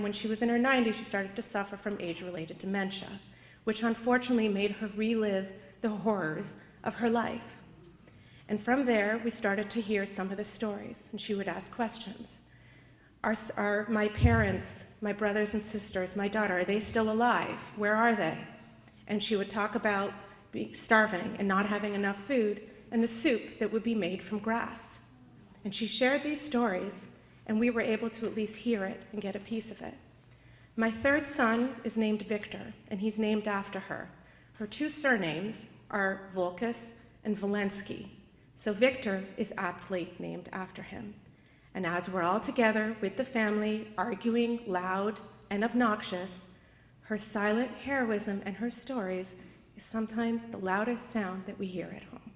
when she was in her 90s, she started to suffer from age-related dementia, which unfortunately made her relive the horrors of her life. And from there, we started to hear some of the stories, and she would ask questions. Are my parents, my brothers and sisters, my daughter, are they still alive? Where are they? And she would talk about being starving and not having enough food and the soup that would be made from grass. And she shared these stories, and we were able to at least hear it and get a piece of it. My 3rd son is named Victor, and he's named after her. Her 2 surnames are Volkus and Valensky, so Victor is aptly named after him. And as we're all together with the family, arguing loud and obnoxious, her silent heroism and her stories is sometimes the loudest sound that we hear at home.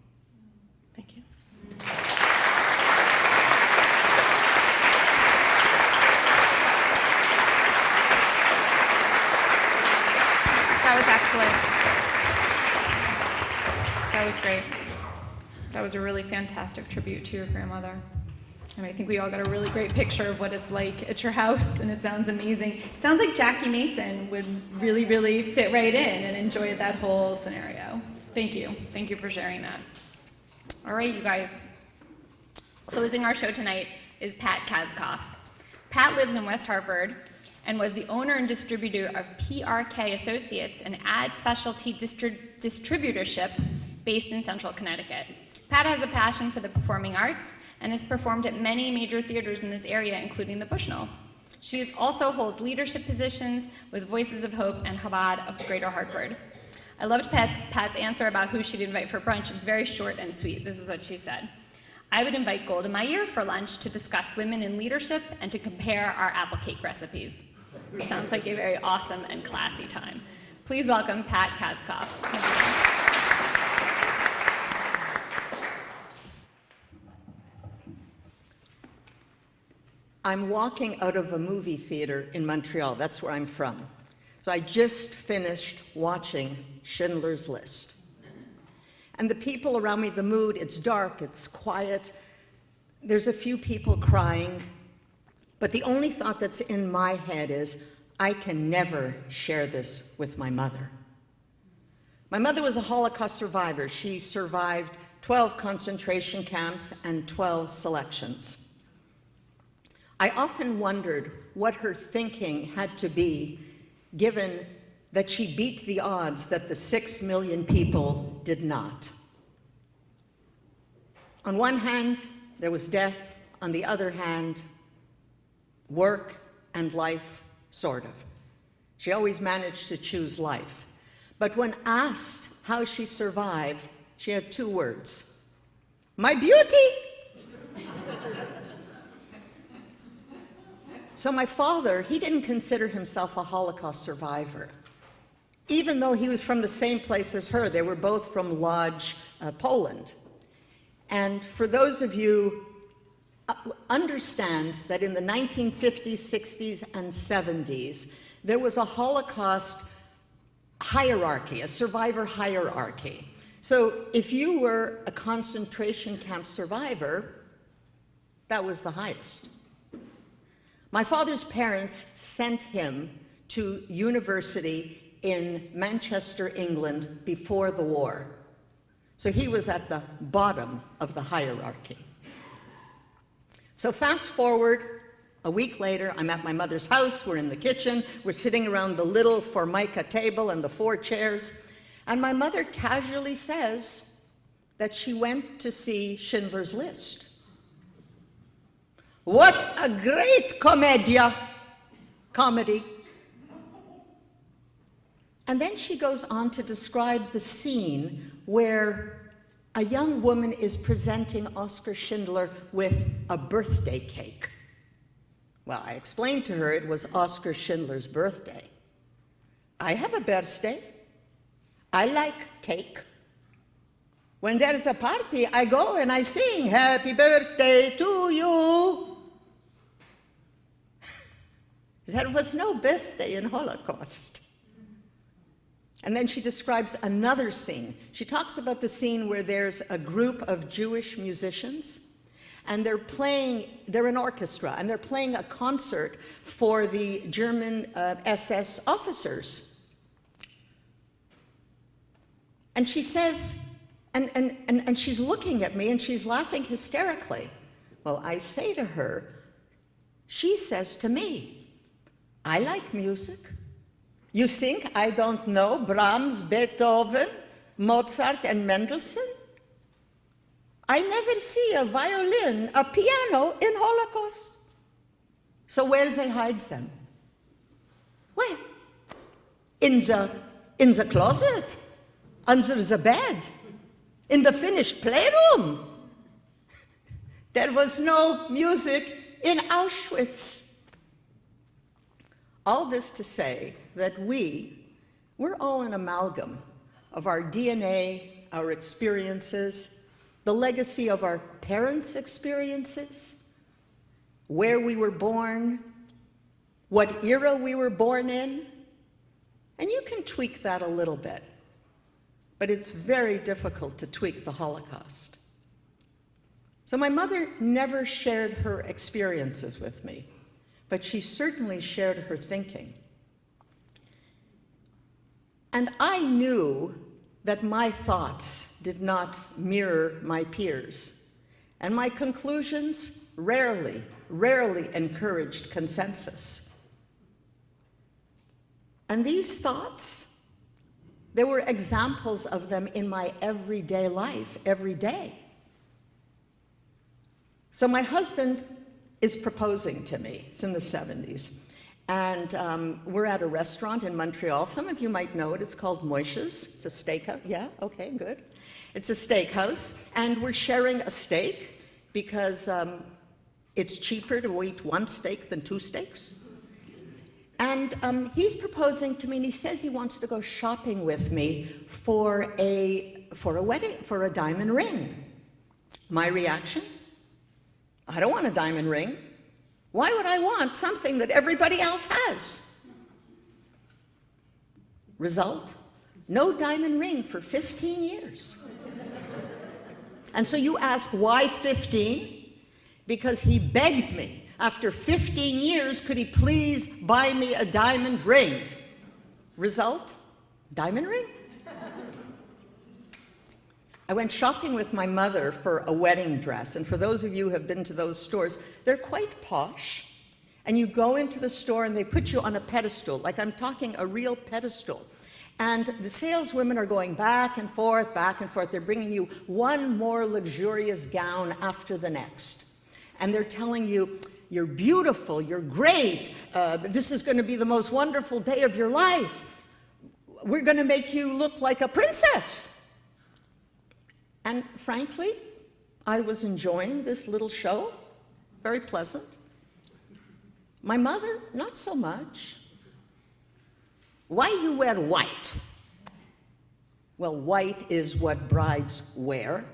Thank you. That was excellent. That was great. That was a really fantastic tribute to your grandmother. And I think we all got a really great picture of what it's like at your house, and it sounds amazing. It sounds like Jackie Mason would really, really fit right in and enjoy that whole scenario. Thank you. Thank you for sharing that. All right, you guys. Closing our show tonight is Pat Kazkoff. Pat lives in West Hartford and was the owner and distributor of PRK Associates, an ad specialty distributorship based in Central Connecticut. Pat has a passion for the performing arts and has performed at many major theaters in this area, including the Bushnell. She also holds leadership positions with Voices of Hope and Chabad of Greater Hartford. I loved Pat's answer about who she'd invite for brunch. It's very short and sweet. This is what she said. I would invite Golda Meir for lunch to discuss women in leadership and to compare our apple cake recipes. Which sounds like a very awesome and classy time. Please welcome Pat Kazkoff. I'm walking out of a movie theater in Montreal. That's where I'm from. So I just finished watching Schindler's List. And the people around me, the mood, it's dark, it's quiet. There's a few people crying. But the only thought that's in my head is, I can never share this with my mother. My mother was a Holocaust survivor. She survived 12 concentration camps and 12 selections. I often wondered what her thinking had to be, given that she beat the odds that the 6 million people did not. On one hand, there was death. On the other hand, work and life, sort of. She always managed to choose life. But when asked how she survived, she had 2 words: my beauty. So my father, he didn't consider himself a Holocaust survivor. even though he was from the same place as her. They were both from Lodz, Poland. And for those of you understand that in the 1950s, 60s, and 70s, there was a Holocaust hierarchy, a survivor hierarchy. So if you were a concentration camp survivor, that was the highest. My father's parents sent him to university in Manchester, England, before the war. So he was at the bottom of the hierarchy. So fast forward, a week later, I'm at my mother's house, we're in the kitchen, we're sitting around the little Formica table and the 4 chairs, and my mother casually says that she went to see Schindler's List. What a great comedy. And then she goes on to describe the scene where a young woman is presenting Oskar Schindler with a birthday cake. Well, I explained to her it was Oskar Schindler's birthday. I have a birthday. I like cake. When there's a party, I go and I sing, "Happy birthday to you." There was no birthday in Holocaust. And then she describes another scene. She talks about the scene where there's a group of Jewish musicians, and they're an orchestra, and they're playing a concert for the German SS officers. And she says, and she's looking at me, and she's laughing hysterically. Well, I say to her, she says to me, "I like music. You think I don't know Brahms, Beethoven, Mozart, and Mendelssohn? I never see a violin, a piano in Holocaust. So where they hide them? Well, in the closet, under the bed, in the finished playroom. There was no music in Auschwitz." All this to say that we're all an amalgam of our DNA, our experiences, the legacy of our parents' experiences, where we were born, what era we were born in, and you can tweak that a little bit, but it's very difficult to tweak the Holocaust. So my mother never shared her experiences with me, but she certainly shared her thinking. And I knew that my thoughts did not mirror my peers, and my conclusions rarely encouraged consensus. And these thoughts, there were examples of them in my everyday life, every day. So my husband is proposing to me. It's in the 70s. And we're at a restaurant in Montreal. Some of you might know it. It's called Moishes. It's a steakhouse. Yeah, okay, good. It's a steakhouse. And we're sharing a steak because it's cheaper to eat one steak than 2 steaks. And he's proposing to me, and he says he wants to go shopping with me for a wedding, for a diamond ring. My reaction? I don't want a diamond ring. Why would I want something that everybody else has? Result? No diamond ring for 15 years. And so you ask, why 15? Because he begged me. After 15 years, could he please buy me a diamond ring? Result? Diamond ring? I went shopping with my mother for a wedding dress, and for those of you who have been to those stores, they're quite posh. And you go into the store and they put you on a pedestal, like I'm talking a real pedestal. And the saleswomen are going back and forth, back and forth. They're bringing you one more luxurious gown after the next. And they're telling you, you're beautiful, you're great, this is going to be the most wonderful day of your life. We're going to make you look like a princess. And frankly, I was enjoying this little show, very pleasant. My mother, not so much. Why you wear white? Well, white is what brides wear.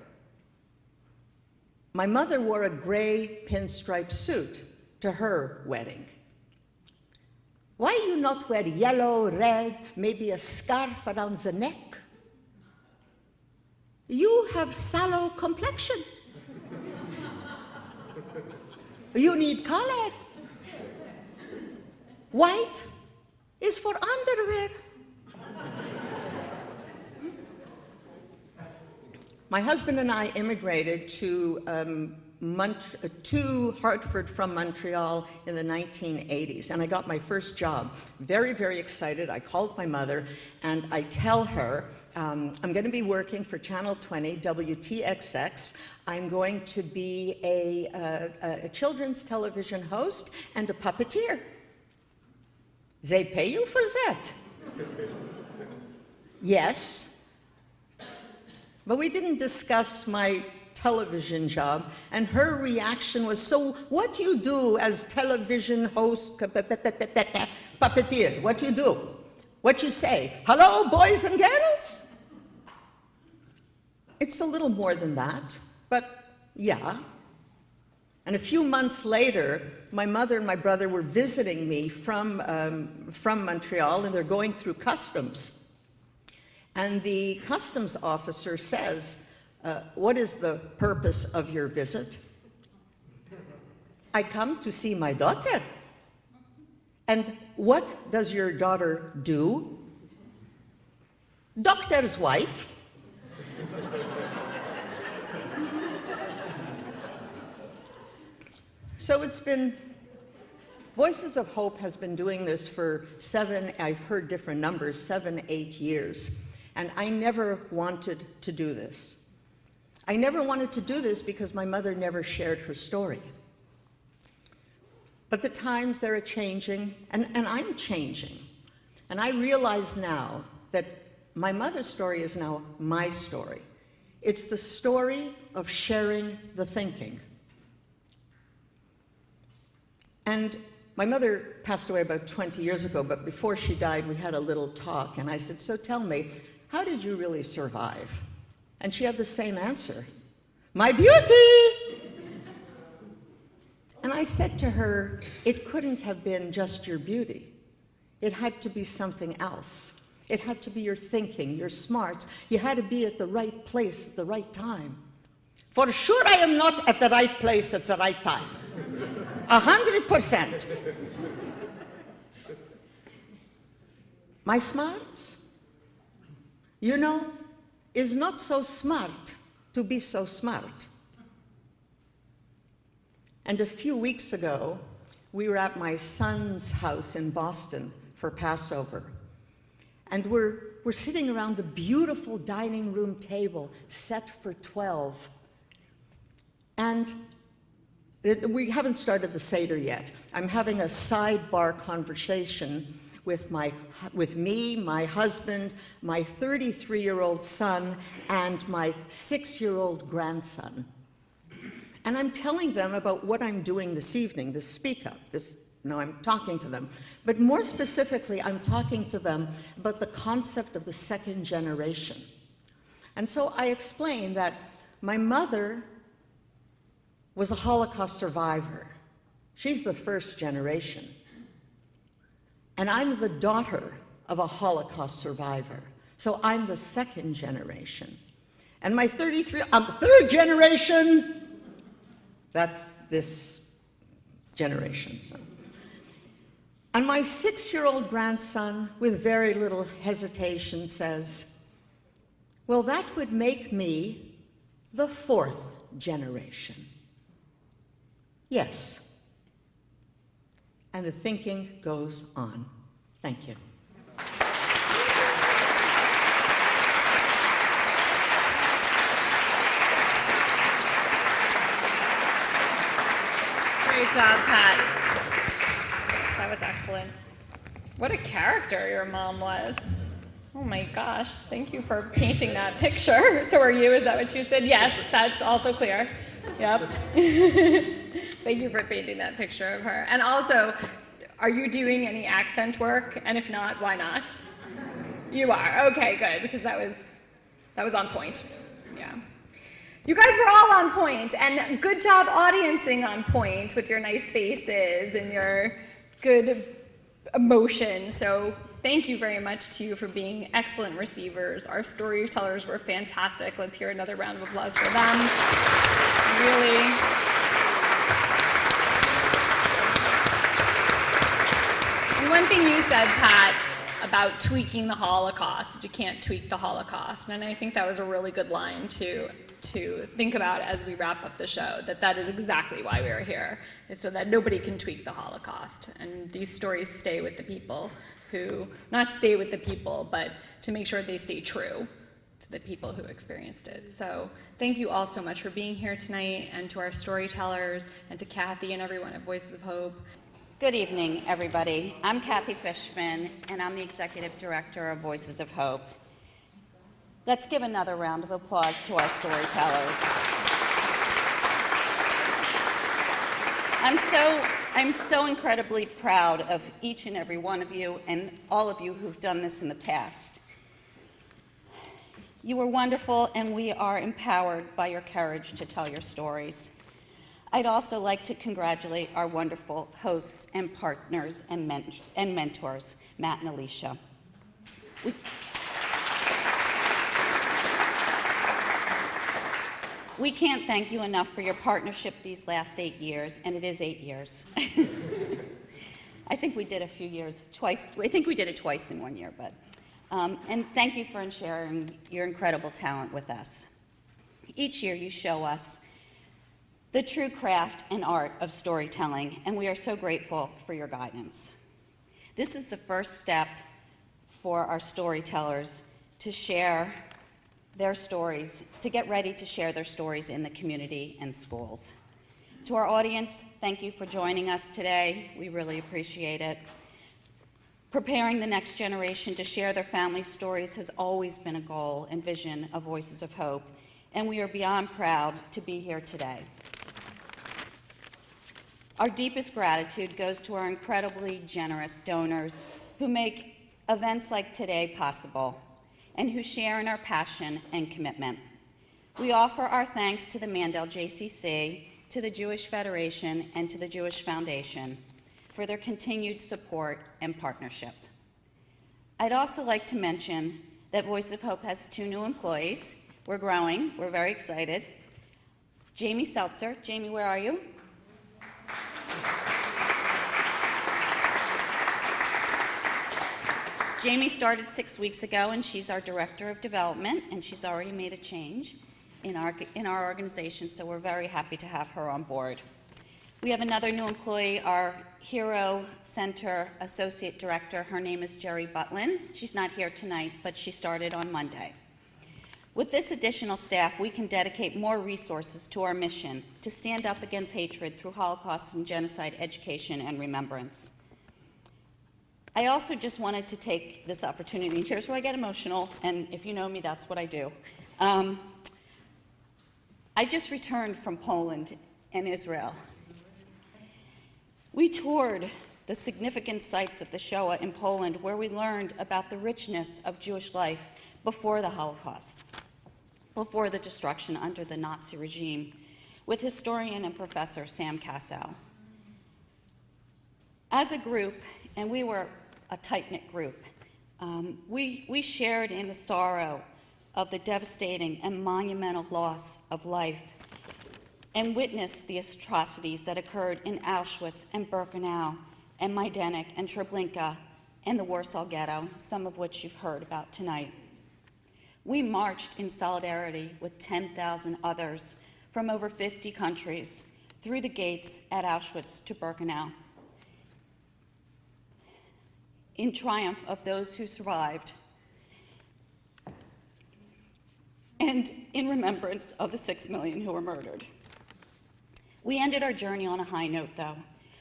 My mother wore a gray pinstripe suit to her wedding. Why you not wear yellow, red, maybe a scarf around the neck? You have sallow complexion. You need color. White is for underwear. My husband and I immigrated to Hartford from Montreal in the 1980s, and I got my first job. Very, very excited. I called my mother, and I tell her, I'm going to be working for Channel 20, WTXX. I'm going to be a children's television host and a puppeteer. They pay you for that? Yes. But we didn't discuss my television job, and her reaction was, so what do you do as television host, puppeteer? What do you do? What you say? Hello, boys and girls? It's a little more than that, but yeah. And a few months later, my mother and my brother were visiting me from Montreal, and they're going through customs. And the customs officer says, what is the purpose of your visit? I come to see my daughter. And what does your daughter do? Doctor's wife. So it's been, Voices of Hope has been doing this for I've heard different numbers, 7, 8 years. And I never wanted to do this. I never wanted to do this because my mother never shared her story. But the times, they're changing, and I'm changing. And I realize now that my mother's story is now my story. It's the story of sharing the thinking. And my mother passed away about 20 years ago, but before she died, we had a little talk, and I said, so tell me, how did you really survive? And she had the same answer, my beauty! And I said to her, it couldn't have been just your beauty. It had to be something else. It had to be your thinking, your smarts. You had to be at the right place at the right time. For sure I am not at the right place at the right time. 100%. My smarts? You know, is not so smart to be so smart. And a few weeks ago, we were at my son's house in Boston for Passover. And we're sitting around the beautiful dining room table set for 12. And we haven't started the Seder yet. I'm having a sidebar conversation with me, my husband, my 33-year-old son, and my 6-year-old grandson. And I'm telling them about what I'm doing this evening, this speak up, I'm talking to them. But more specifically, I'm talking to them about the concept of the second generation. And so I explained that my mother was a Holocaust survivor. She's the first generation. And I'm the daughter of a Holocaust survivor. So I'm the second generation. And my I'm third generation. That's this generation. So. And my 6-year-old grandson, with very little hesitation, says, well, that would make me the 4th generation. Yes. And the thinking goes on. Thank you. Great job, Pat. That was excellent. What a character your mom was. Oh my gosh, thank you for painting that picture. So are you, is that what you said? Yes, that's also clear. Yep. Thank you for painting that picture of her. And also, Are you doing any accent work? And if not, why not? You are. Okay, good, because that was on point. Yeah. You guys were all on point, and good job audiencing on point with your nice faces and your good emotion. So thank you very much to you for being excellent receivers. Our storytellers were fantastic. Let's hear another round of applause for them. Really. And one thing you said, Pat, about tweaking the Holocaust, you can't tweak the Holocaust. And I think that was a really good line to think about as we wrap up the show, that is exactly why we are here, is so that nobody can tweak the Holocaust. And these stories stay with the people who, not stay with the people, but to make sure they stay true to the people who experienced it. So thank you all so much for being here tonight, and to our storytellers, and to Kathy and everyone at Voices of Hope. Good evening, everybody. I'm Kathy Fishman, and I'm the Executive Director of Voices of Hope. Let's give another round of applause to our storytellers. I'm so incredibly proud of each and every one of you, and all of you who've done this in the past. You were wonderful, and we are empowered by your courage to tell your stories. I'd also like to congratulate our wonderful hosts and partners and mentors, Matt and Alicia. We can't thank you enough for your partnership these last 8 years, and it is 8 years. I think we did a few years twice. I think we did it twice in 1 year, but and thank you for sharing your incredible talent with us. Each year you show us the true craft and art of storytelling, and we are so grateful for your guidance. This is the first step for our storytellers to share their stories, to get ready to share their stories in the community and schools. To our audience, thank you for joining us today. We really appreciate it. Preparing the next generation to share their family stories has always been a goal and vision of Voices of Hope, and we are beyond proud to be here today. Our deepest gratitude goes to our incredibly generous donors who make events like today possible and who share in our passion and commitment. We offer our thanks to the Mandel JCC, to the Jewish Federation, and to the Jewish Foundation for their continued support and partnership. I'd also like to mention that Voice of Hope has 2 new employees. We're growing, we're very excited. Jamie Seltzer. Jamie, where are you? Jamie started 6 weeks ago, and she's our Director of Development, and she's already made a change in our organization, so we're very happy to have her on board. We have another new employee, our Hero Center Associate Director. Her name is Jerry Butlin. She's not here tonight, but she started on Monday. With this additional staff, we can dedicate more resources to our mission to stand up against hatred through Holocaust and genocide education and remembrance. I also just wanted to take this opportunity. Here's where I get emotional, and if you know me, that's what I do. I just returned from Poland and Israel. We toured the significant sites of the Shoah in Poland, where we learned about the richness of Jewish life before the Holocaust, before the destruction under the Nazi regime, with historian and professor Sam Kassow. As a group, and we were a tight-knit group, we shared in the sorrow of the devastating and monumental loss of life and witnessed the atrocities that occurred in Auschwitz and Birkenau and Majdanek and Treblinka and the Warsaw Ghetto, some of which you've heard about tonight. We marched in solidarity with 10,000 others from over 50 countries through the gates at Auschwitz to Birkenau, in triumph of those who survived, and in remembrance of the 6 million who were murdered. We ended our journey on a high note, though.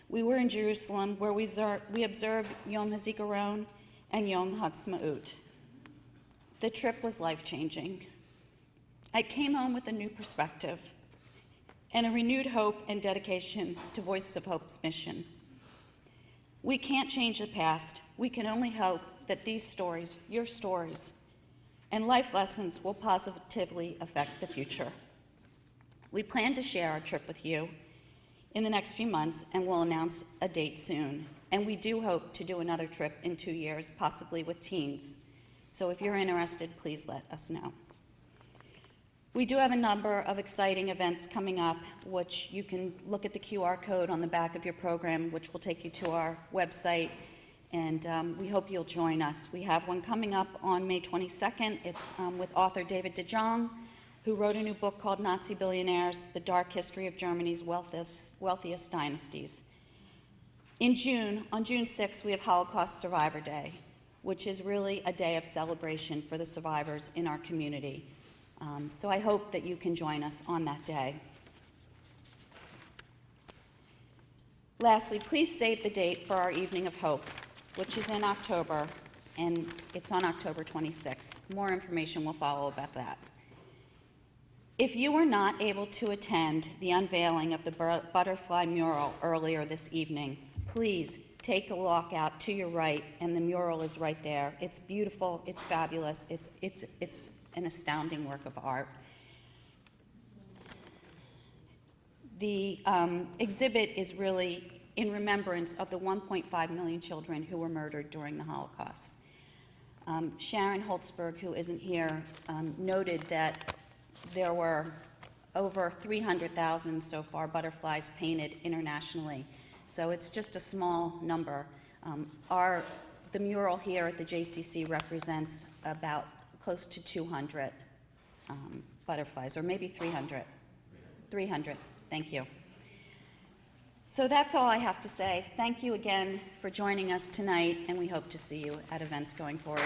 We were in Jerusalem, where we observed Yom HaZikaron and Yom HaTzmaut. The trip was life-changing. I came home with a new perspective and a renewed hope and dedication to Voices of Hope's mission. We can't change the past. We can only hope that these stories, your stories, and life lessons will positively affect the future. We plan to share our trip with you in the next few months, and we'll announce a date soon. And we do hope to do another trip in 2 years, possibly with teens. So if you're interested, please let us know. We do have a number of exciting events coming up, which you can look at the QR code on the back of your program, which will take you to our website, and we hope you'll join us. We have one coming up on May 22nd. It's with author David de Jong, who wrote a new book called Nazi Billionaires, The Dark History of Germany's Wealthiest Dynasties. In June, on June 6th, we have Holocaust Survivor Day, which is really a day of celebration for the survivors in our community. So I hope that you can join us on that day. Lastly, please save the date for our Evening of Hope, which is in October, and it's on October 26th. More information will follow about that. If you were not able to attend the unveiling of the butterfly mural earlier this evening, please take a walk out to your right, and the mural is right there. It's beautiful, it's fabulous, it's an astounding work of art. The exhibit is really in remembrance of the 1.5 million children who were murdered during the Holocaust. Sharon Holtzberg, who isn't here, noted that there were over 300,000 so far butterflies painted internationally. So it's just a small number. The mural here at the JCC represents about close to 200 butterflies, or maybe 300. 300, thank you. So that's all I have to say. Thank you again for joining us tonight, and we hope to see you at events going forward.